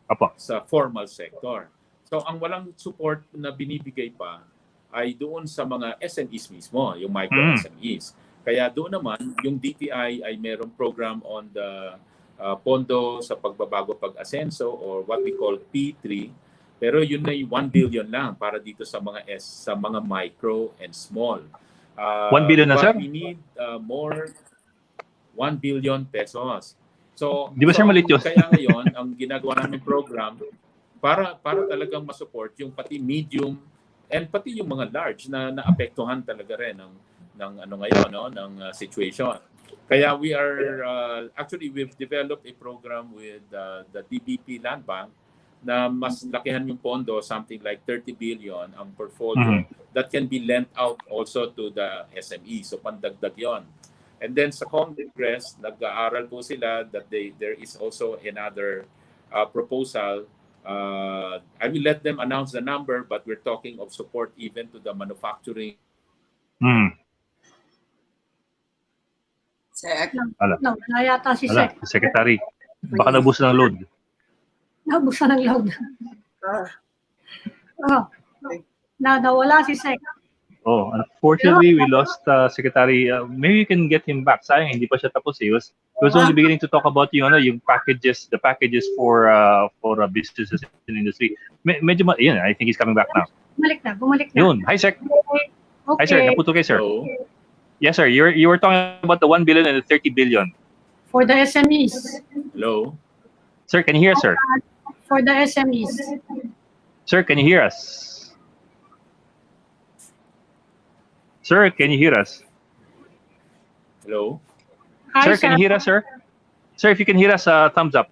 formal sector. So ang walang support na binibigay pa ay doon sa mga SMEs mismo, yung micro SMEs. Kaya doon naman yung DTI ay merong program on the pondo sa pagbabago pag-asenso, or what we call P3. Pero yun na yung 1 billion lang para dito sa mga micro and small.
1 billion na, sir?
We need more 1 billion pesos. So,
Di ba, sir, malit yun?
Kaya ngayon, ang ginagawa namin program para talagang masupport yung pati medium and pati yung mga large na naapektuhan talaga rin ng ano ngayon, ng situation. Kaya we are actually we've developed a program with the DBP Land Bank na mas lakihan yung pondo, something like 30 billion ang portfolio that can be lent out also to the SME. So pandagdag yon. And then sa Congress, nag-aaral po sila that there is also another proposal. I will let them announce the number, but we're talking of support even to the manufacturing.
Sec.
Wala yata si Sec.
Secretary, baka nabusan ng load.
Nabusan ng load. Nawala si Sec.
Oh, unfortunately, we lost Secretary. Maybe you can get him back. Sayang, hindi pa siya tapos. He was only beginning to talk about yung packages, the packages for businesses in the industry. Medyo, I think he's coming back now.
Bumalik na.
Yun. Hi, Sec.
Okay.
Hi, sir. Naputo kay sir.
So,
Yes, sir. You were talking about the 1 billion and the 30 billion.
For the SMEs.
hello?
Sir, can you hear us, sir?
For the SMEs.
Sir, can you hear us? Sir, can you hear us?
Hello?
Hi,
Sir, can you hear us, sir? Sir, if you can hear us, thumbs up.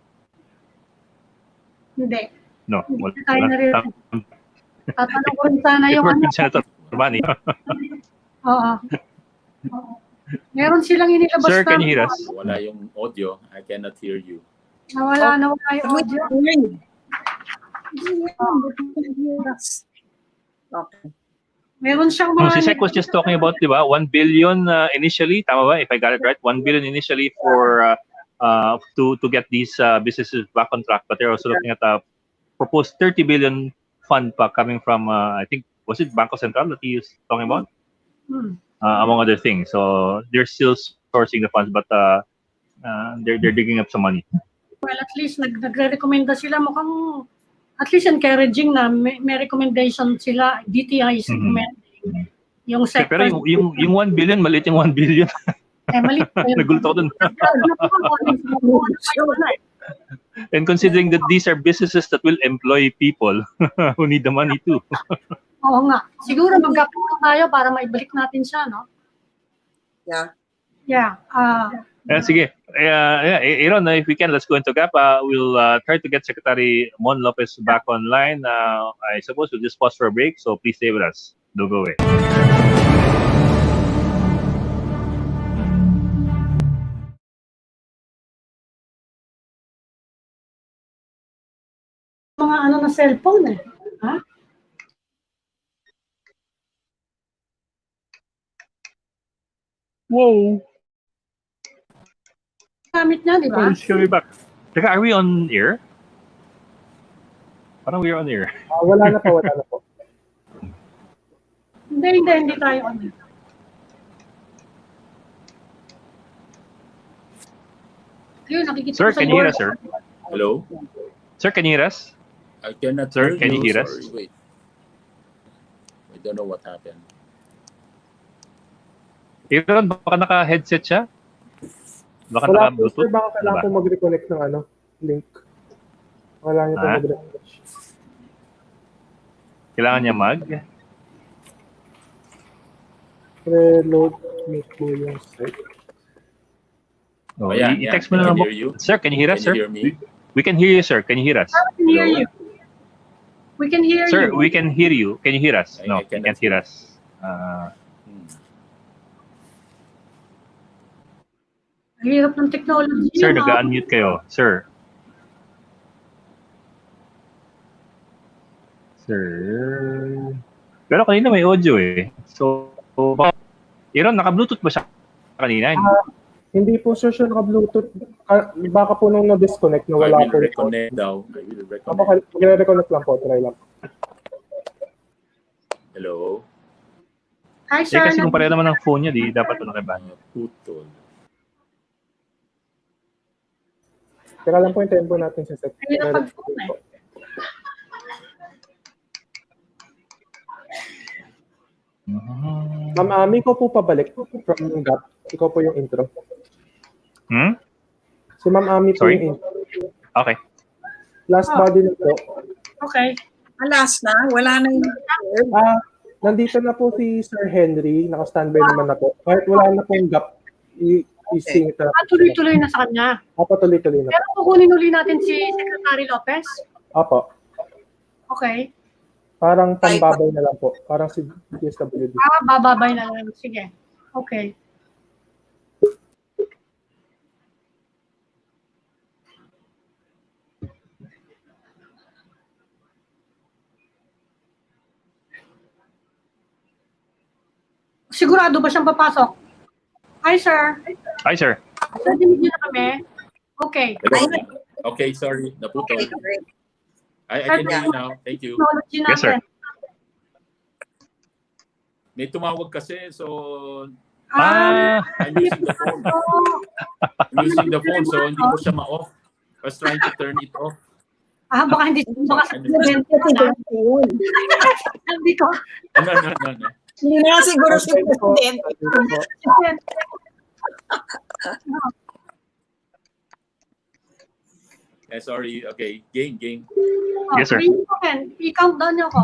Hindi.
No.
Hindi tayo naririnig. Tatanong ko rin sana
It
yung
worked
ano.
with Senator Manny.
Oo. Oo. Meron silang inilabas
Sir, can
na-
you hear us?
Wala yung audio. I cannot hear you.
Nawala yung audio.
Okay.
Meron siyang
No,
mga...
si Sec was just talking about, di ba, 1 billion initially, tama ba? If I got it right, 1 billion initially for to get these businesses back on track. But they're also looking at a proposed 30 billion fund pa coming from, I think, was it Bangko Central that he was talking about?
Hmm.
Among other things. So they're still sourcing the funds, but they're digging up some money.
Well, at least nagre-recommenda sila mukhang at least encouraging na may recommendation sila, DTI is
Mhm.
recommending yung sector.
Pero yung 1 billion, maliit yung 1 billion.
Mali.
Nagulat ako dun. And considering that these are businesses that will employ people who need the money too.
Oo nga. Siguro magkapulong tayo para maibalik natin siya, no?
Yeah.
Yeah.
Sige. Aaron, if we can, let's go into GAP. We'll try to get Secretary Mon Lopez back online. I suppose we'll just pause for a break, so please stay with us. Don't go away.
Mga ano na cellphone eh. Ha?
Whoa!
Gamit niya, di ba?
He's coming back. Teka, are we on air? Parang we're on air.
Wala na po, wala na po.
Hindi tayo ano. Ayun, nakikita
Sir,
ko sa
can you hear
board.
us, sir?
Hello?
Sir, can you hear us?
I cannot
Sir,
hear
can you hear us?
Sorry, wait. I don't know what happened.
Aaron, baka naka-headset siya? Baka
Wala po,
naka-bluetooth?
sir, baka kailangan
Ano
po mag-reconnect ng link. Wala niyo po
Ah?
mag-reconnect.
Kailangan niya mag?
Reload me po yung site.
Oh,
Ayan,
i-text mo
yeah, I
na
can
lang.
hear you.
Sir, can you hear us, sir?
Can you hear me?
We can hear you, sir. Can you hear us?
We can hear
Hello?
you. We can hear
Sir,
you.
we can hear you. Can you hear us?
I
No, you
cannot
can't hear
hear.
us.
Ang hirap ng technology.
Sir,
no?
nag-unmute kayo. Sir. Sir. Pero kanina may audio eh. So, Aaron, naka-bluetooth ba siya kanina?
Hindi po, sir, siya naka-Bluetooth. Baka po nung na-disconnect na
I
wala
will
po.
reconnect daw. I will reconnect.
Mag-reconnect lang po, try lang.
Hello?
Hi,
Eh
sir.
kasi kung pareho naman ang phone niya, di dapat ito nakiba.
Putol.
Teka lang po yung tempo natin sa set.
Ang hirap pag-phone eh.
Ma'am Ami, ko po pabalik from GAP. Ikaw po yung intro. Si Ma'am Ami po
Sorry?
yung intro.
Okay.
Last body na po.
Okay.
Alas na, wala na yung
Nandito na po si Sir Henry. Naka-standby naman na po. Kahit wala na pong GAP, i-sing na.
Tuloy-tuloy na sa kanya.
Tuloy-tuloy na po.
Pero kukunin uli natin si Secretary Lopez.
Apo.
Okay.
Parang pambabay na lang po. Parang si DSWD.
Bababay na lang. Sige. Okay. Sigurado ba siyang papasok? Hi, sir.
Hi, sir.
Sir, dinig niyo na kami. Okay.
Hello? Okay, sorry. Naputol.
Okay, great.
I can hear you now. Thank you.
Technology natin.
Yes, sir.
May tumawag kasi, so I'm using the phone. I'm using the phone, so hindi ko siya ma-off. I was trying to turn it off.
Baka hindi. Baka sa presidente na. Hindi ko.
No.
Hindi na siguro si
Okay po.
President.
Sorry. Okay. Game.
Yes, sir.
I-count down niyo ako.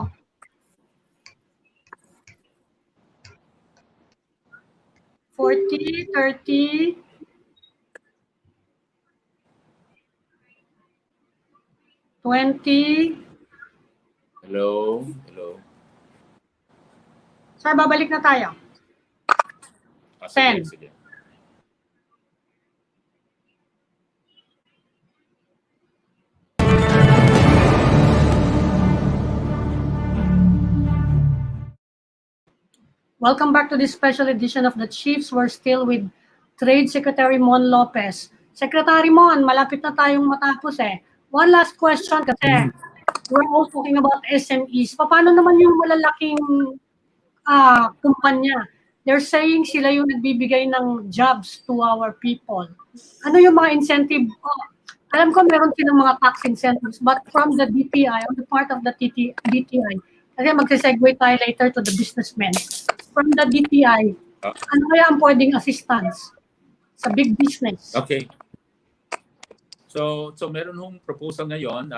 $40, 30, 20,
Hello.
Sir, babalik na tayo.
Sige,
10.
sige.
Welcome back to this special edition of The Chiefs. We're still with Trade Secretary Mon Lopez. Secretary Mon, malapit na tayong matapos eh. One last question kasi we're all talking about SMEs. Paano naman yung malalaking kumpanya? They're saying sila yung nagbibigay ng jobs to our people. Ano yung mga incentive? Alam ko meron silang mga tax incentives, but from the DTI, on the part of the DTI, kasi magsisegue tayo later to the businessmen. From the DTI, ano kaya ang pwedeng assistance sa big business?
Okay. So meron hong proposal ngayon.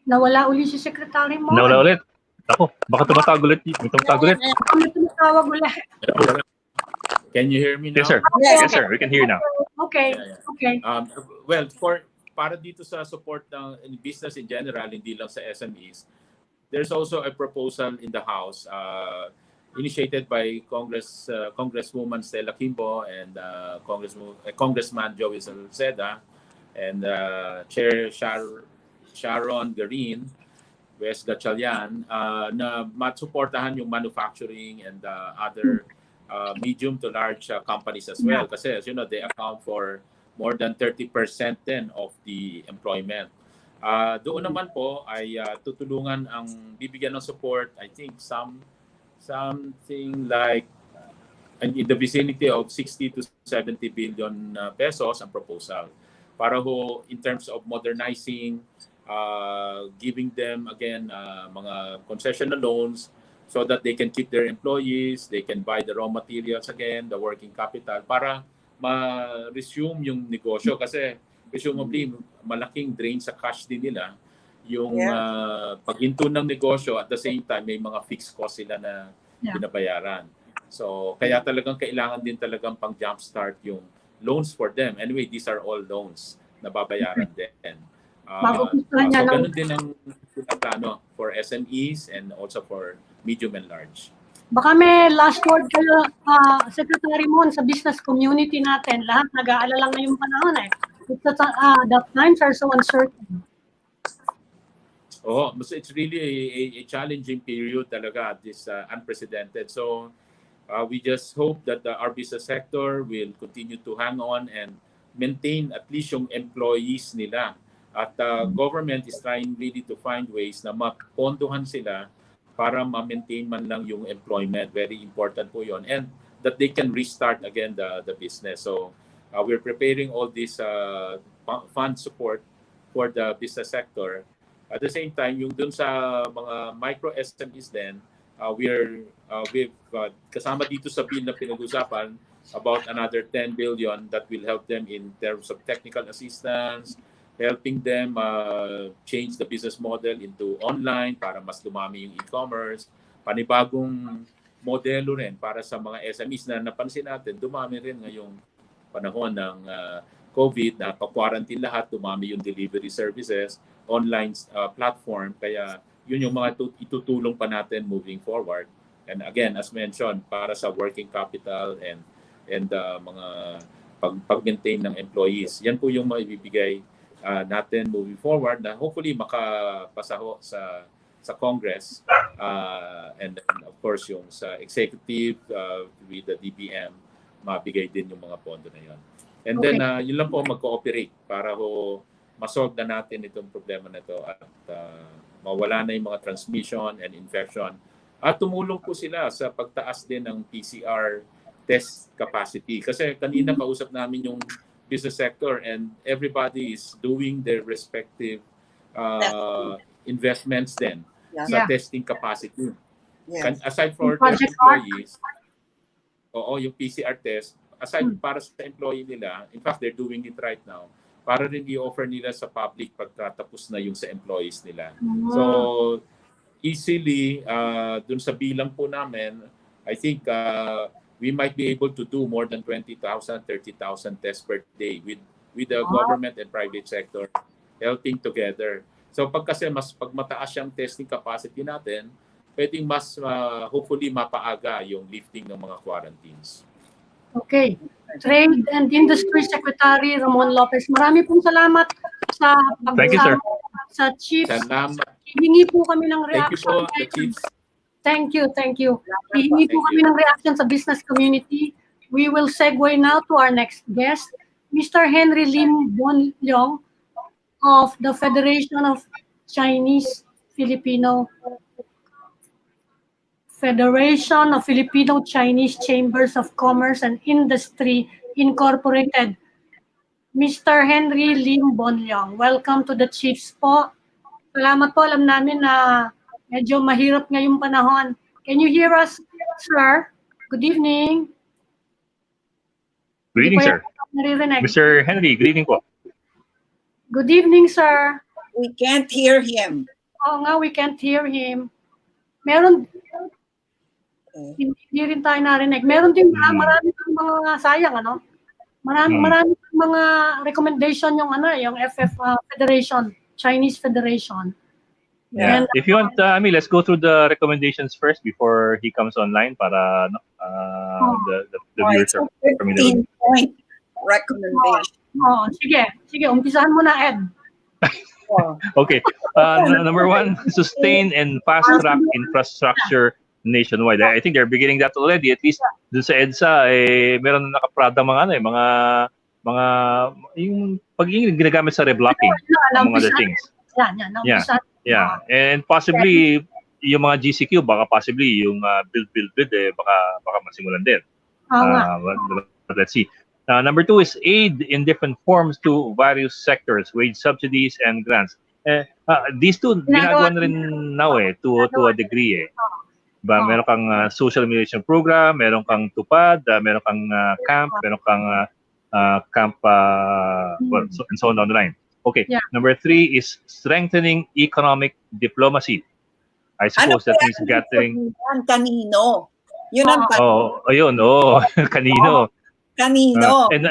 Nawala uli si Secretary Mon.
Nawala ulit. Ako, baka tumatawag ulit. May tumatawag ulit.
May tumatawag ulit.
Can you hear me now?
Yes, sir.
Yes.
Yes, sir. We can hear now.
Okay.
Yeah.
Okay.
Well, para dito sa support ng business in general, hindi lang sa SMEs, there's also a proposal in the House initiated by Congresswoman Stella Kimbo and Congressman Joey Salceda and Chair Sharon Garin, Wes Gatchalian, na masuportahan yung manufacturing and other medium to large companies as well. Kasi as you know, they account for more than 30% then of the employment. Doon naman po ay tutulungan bibigyan ng support, I think something like in the vicinity of 60 to 70 billion pesos ang proposal. Para ho in terms of modernizing, giving them again mga concessional loans so that they can keep their employees, they can buy the raw materials again, the working capital, para ma-resume yung negosyo. Kasi presumably malaking drain sa cash din nila yung paghinto ng negosyo, at the same time may mga fixed cost sila na binabayaran. So kaya talagang kailangan din talagang pang jumpstart yung loans for them. Anyway, these are all loans na babayaran din. So ganun din ang plano for SMEs and also for medium and large.
Baka may last word kayo, Secretary Mon, sa business community natin. Lahat nag-aalala ngayong panahon eh. The times are so uncertain.
It's really a challenging period talaga, this unprecedented. So we just hope that our business sector will continue to hang on and maintain at least yung employees nila. At government is trying really to find ways na mapondohan sila para ma-maintain man lang yung employment. Very important po yun. And that they can restart again the business. So we're preparing all this fund support for the business sector. At the same time, yung dun sa mga micro SMEs din, we've kasama dito sa bill na pinag-usapan about another 10 billion that will help them in terms of technical assistance, helping them change the business model into online para mas dumami yung e-commerce, panibagong modelo rin para sa mga SMEs na napansin natin, dumami rin ngayong panahon ng COVID na pa-quarantine lahat, dumami yung delivery services, online platform, kaya yun yung mga itutulong pa natin moving forward. And again, as mentioned, para sa working capital and mga pag-maintain ng employees. Yan po yung maibibigay natin moving forward na hopefully makapasaho sa Congress and then of course yung sa executive with the DBM mabigay din yung mga pondo na yon. And then yun lang po mag-cooperate para ho masolve na natin itong problema na ito at mawala na yung mga transmission and infection. At tumulong po sila sa pagtaas din ng PCR test capacity. Kasi kanina kausap namin yung business sector and everybody is doing their respective investments then sa testing capacity. Aside for their employees, yung PCR test, aside para sa employee nila, in fact, they're doing it right now, para rin i-offer nila sa public pagkatapos na yung sa employees nila. So, easily, dun sa bilang po namin, I think we might be able to do more than 20,000, 30,000 tests per day with the government and private sector helping together. So pag mataas yung testing capacity natin, pwedeng mas hopefully mapaaga yung lifting ng mga quarantines.
Okay. Trade and Industry Secretary Ramon Lopez, marami pong salamat sa
Thank you, sir.
sa Chiefs.
Salamat.
Hihingi po kami ng
Thank you
reaction.
po, the Chiefs.
Thank you. Hihingi po
Thank
kami ng reaction sa business community. We will segue now to our next guest, Mr. Henry Lim Bonlyong of the Federation of Filipino-Chinese Chambers of Commerce and Industry Incorporated. Mr. Henry Lim Bonlyong, welcome to the Chiefs po. Salamat po, alam namin na medyo mahirap ngayong panahon. Can you hear us, sir? Good evening.
Good evening, sir.
Naririnig.
Mr. Henry, good evening po.
Good evening, sir.
We can't hear him.
Oo nga, we can't hear him. Meron, hindi rin tayo narinig. Meron din marami pang mga sayang, ano? Marami pang mga recommendation yung yung Federation, Chinese Federation.
Yeah.
And,
If you want, let's go through the recommendations first before he comes online para the viewers are familiar.
15-point recommendation.
sige, umpisahan mo na, Ed.
Okay. Number one, sustain and fast-track infrastructure nationwide. I think they're beginning that already. At least dun sa EDSA, meron na nakaprada mga yung pag-ingin ginagamit sa reblocking, among other things. Yeah. And possibly, yung mga GCQ, baka possibly yung build, baka masimulan din. But let's see. Number two is aid in different forms to various sectors, wage subsidies and grants. These two, ginagawa na rin now to a degree. Meron kang social immunization program, meron kang tupad, meron kang camp, meron kang camp, and so on down the line. Okay. Yeah. Number three is strengthening economic diplomacy. I suppose that means gathering.
Kanino? Yun ang
kanino.
Kanino?
And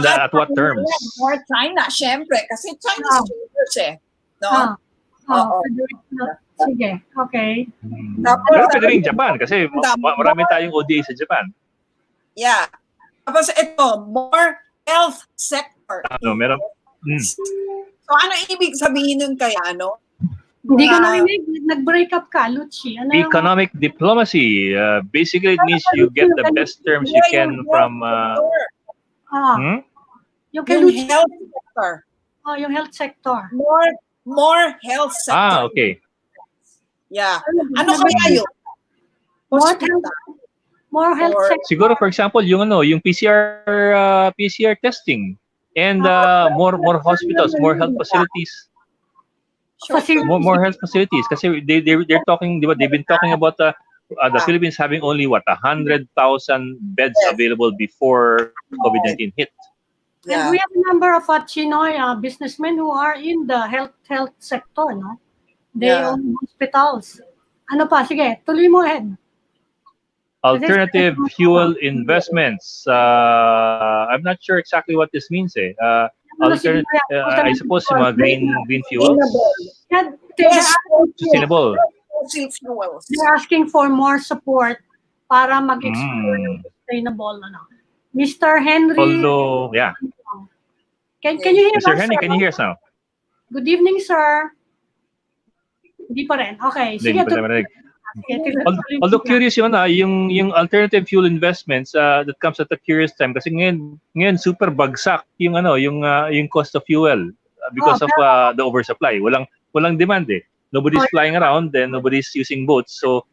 at what terms?
More China, syempre. Kasi Chinese chambers No?
Sige, okay.
Pero pwede rin Japan kasi marami tayong ODA sa Japan.
Yeah. Tapos ito, more health sector.
Meron.
So ano ibig sabihin nun kaya,
Hindi ko narinig. Nag-break up ka, Lucci.
Economic diplomacy. Basically, it means you get the best terms you can from...
Yung
health sector.
Yung health sector.
More health sector.
Okay.
Yeah. Ano kaya yun?
More health sector.
Siguro, for example, yung PCR testing and more hospitals, more health facilities. More health facilities kasi they're talking, di ba? They've been talking about the Philippines having only 100,000 beds available before COVID-19 hit.
And we have a number of Chinoy businessmen who are in the health sector, no? They own hospitals. Ano pa? Sige, tuloy mo, Ed.
Alternative fuel investments. I'm not sure exactly what this means. I suppose yung mga green fuels. Sustainable.
They're asking for more support para mag-explore yung sustainable. Mr. Henry.
Although, yeah.
Can you hear us?
Mr. Henry, can you hear us now?
Good evening, sir. Hindi pa rin. Okay. Sige.
Although curious yung alternative fuel investments that comes at a curious time kasi ngayon super bagsak yung cost of fuel because of the oversupply. Walang demand eh. Nobody's flying around and nobody's using boats. So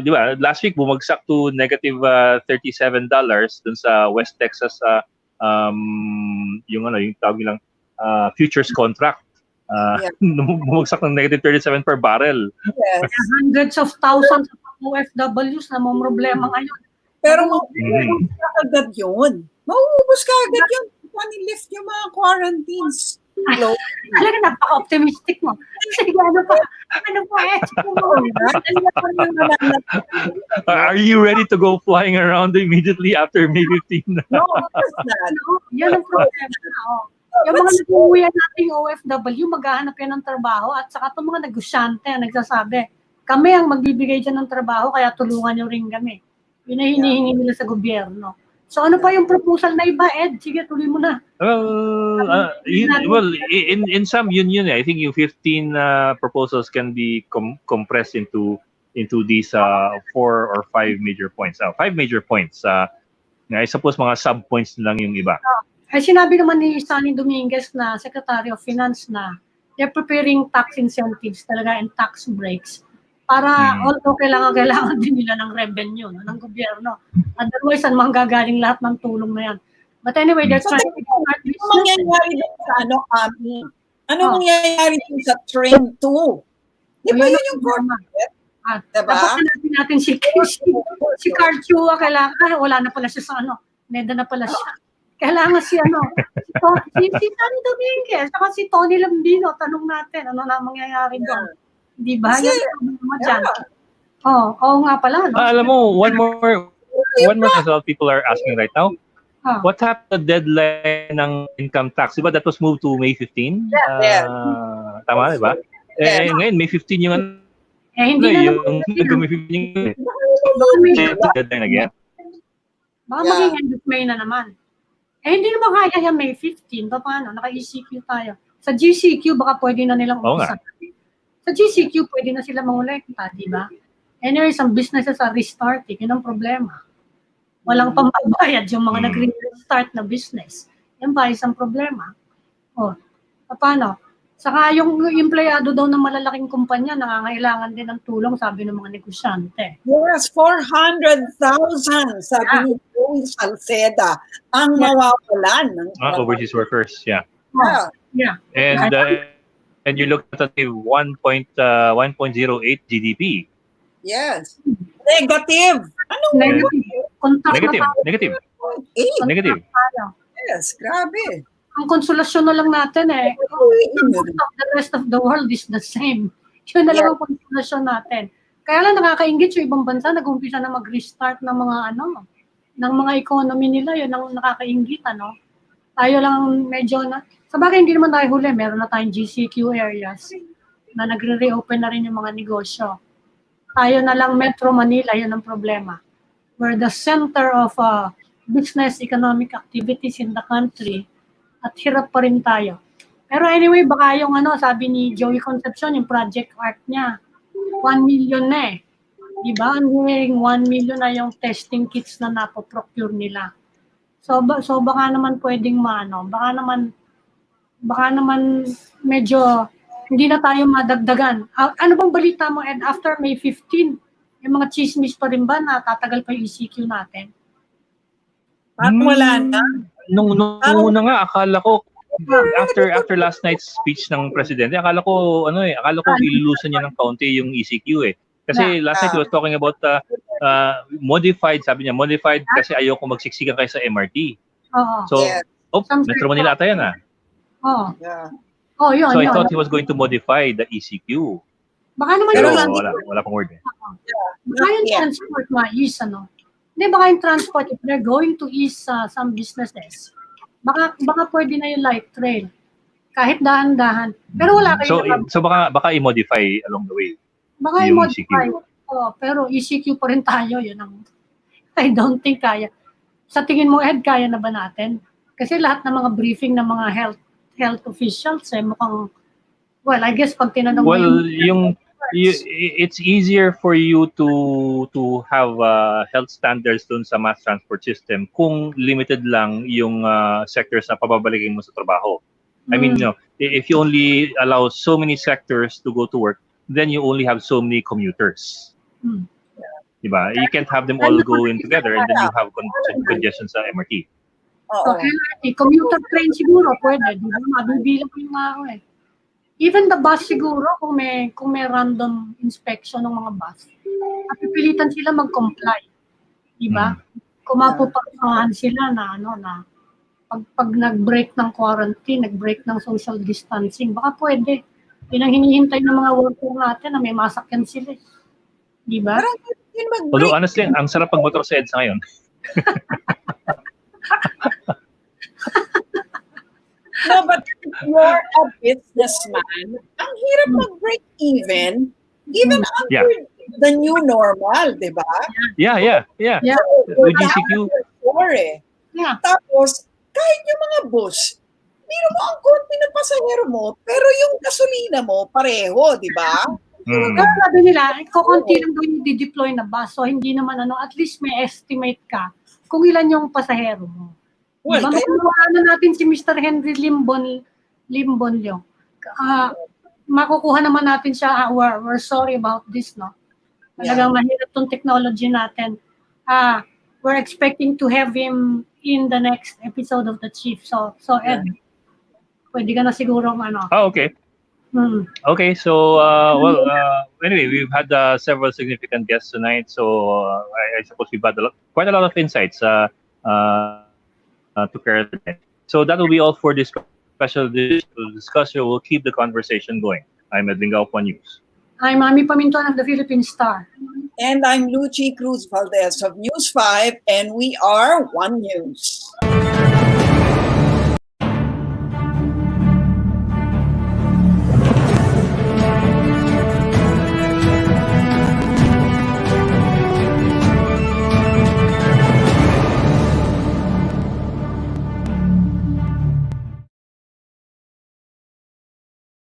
di ba, last week bumagsak to negative $37 dun sa West Texas yung tawag nilang futures contract. Bumagsak ng negative 37 per barrel.
Yes.
Hundreds of thousands of OFWs na may problema ngayon.
Pero mauubos ka agad yun. Mauubos ka agad yun. Lift yung mga quarantines.
Talaga napaka-optimistic mo. Sige, ano pa?
Are you ready to go flying around immediately after May 15?
No, of course not.
Yan ang problema. Yung mga nag-uwian nating OFW, maghahanap yan ng trabaho at saka itong mga negosyante nagsasabi, kami ang magbibigay dyan ng trabaho kaya tulungan nyo rin kami. Yun ang hinihingi nila sa gobyerno. So ano pa yung proposal na iba, Ed? Sige, tuloy mo na.
Well, in some union, I think yung 15 proposals can be compressed into these 4 or 5 major points. 5 major points. I suppose mga sub-points lang yung iba.
Ay sinabi naman ni Sunny Dominguez na Secretary of Finance na they're preparing tax incentives talaga and tax breaks para although kailangan din nila ng revenue ng gobyerno. Otherwise, saan manggagaling lahat ng tulong na yan? But anyway, they're trying to start
Ano mangyayari dun sa Ami? Ano mangyayari dun sa train 2? Di ba yun yung corporate? Diba?
Dapat natin si Carl Chua, kailangan, wala na pala siya sa Neda na pala siya. Kailangan si si Sunny Dominguez, saka si Tony Lambino, tanong natin, ano na mangyayari doon. Di ba? Oo nga pala. No?
Alam mo, one more as well people are asking right now. What happened to the deadline ng income tax? Diba that was moved to May 15? Tama, diba? Ngayon, May 15 yung
hindi na
yung May 15 yung deadline again.
Baka maging end of May na naman. Hindi naman kaya yan May 15. Paano? Naka-ECQ tayo. Sa GCQ, baka pwede na nilang umpisa. Sa GCQ, pwede na sila mangolekta, di ba? Anyway, some businesses are restarting. Yun ang problema. Walang pambayad yung mga nag-restart na business. Yan ba isang problema? Paano? Saka yung empleyado daw ng malalaking kumpanya, nangangailangan din ng tulong, sabi ng mga negosyante.
Yes, 400,000, sabi ni Joey Salceda, ang mawawalan ng
overseas workers, yeah.
Yeah.
And you look at the 1.08 GDP.
Yes. Negative. Ano?
Negative.
Yes, grabe.
Ang konsolasyon na lang natin the rest of the world is the same. Yun na lang ang konsolasyon natin. Kaya lang nakakaingit yung ibang bansa, nag-umpisa na mag-restart ng mga ng mga economy nila, yun ang nakakaingit, Tayo lang medyo sa bagay hindi naman tayo huli, meron na tayong GCQ areas na nagre-reopen na rin yung mga negosyo. Tayo na lang Metro Manila, yun ang problema. We're the center of business economic activities in the country at hirap pa rin tayo. Pero anyway, baka yung sabi ni Joey Concepcion, yung project art niya, 1 million na Diba? Ang 1 million na yung testing kits na napoprocure nila. So baka naman pwedeng baka naman medyo hindi na tayo madagdagan. Ano bang balita mo, Ed, after May 15? Yung mga chismis pa rin ba na tatagal pa yung ECQ natin?
Wala na.
Nung una nga, akala ko, after last night's speech ng presidente, akala ko ilulusan niya ng kaunti yung ECQ Kasi last night he was talking about modified, sabi niya, modified kasi ayoko magsiksikan kayo sa MRT. So, Metro Manila ata yan
yun.
So I thought he was going to modify the ECQ.
Baka naman
Pero wala pang word.
Baka yung transport ma-ease, Hindi, baka yung transport, if they're going to ease some businesses, baka pwede na yung light trail. Kahit dahan-dahan. Pero wala kayo
So baka i-modify along the way.
Baka i-modify. Pero ECQ pa rin tayo. Yun ang, I don't think kaya. Sa tingin mo, Ed, kaya na ba natin? Kasi lahat ng mga briefing ng mga health officials, mukhang, well, I guess pag tinanong
it's easier for you to have health standards dun sa mass transport system kung limited lang yung sectors na pababalikin mo sa trabaho. I mean, if you only allow so many sectors to go to work, then you only have so many commuters. Diba? You can't have them all go in together and then you have congestion sa MRT.
So, commuter train siguro pwede. Diba? Mabibilang yung mga Even the bus siguro, kung may random inspection ng mga bus, napipilitan sila mag-comply. Diba? Kung mapupasahan sila na pag nag-break ng quarantine, nag-break ng social distancing, baka pwede. Yun ang hinihintay ng mga worker natin na may masakyan sila. Diba?
Although honestly, ang sarap pag-motor sa EDSA ngayon.
No, but businessman, ang hirap mag-break even under
Yeah.
the new normal, di ba?
Yeah.
Yeah.
With GCQ.
Yeah.
Tapos, kahit yung mga bus, biro mo ang konti ng pasahero mo, pero yung gasolina mo, pareho, di ba?
Mm.
Pero sabi nila, kukunti lang daw yung di-deploy na bus. So, hindi naman at least may estimate ka kung ilan yung pasahero mo.
Well,
Diba? Makukuha natin si Mr. Henry Limbonlio. Makukuha naman natin siya. We're sorry about this, no? Talagang mahirap tong technology natin. We're expecting to have him in the next episode of The Chief. So Ed, pwede ka na siguro
Oh, okay. Okay, so anyway, we've had several significant guests tonight, so I suppose we've had quite a lot of insights to carry tonight. So that will be all for this special discussion. We'll keep the conversation going. I'm Edwin Gao, One News.
I'm Ami Pamintuan of the Philippine Star.
And I'm Lucy Cruz Valdez of News 5, and we are One News.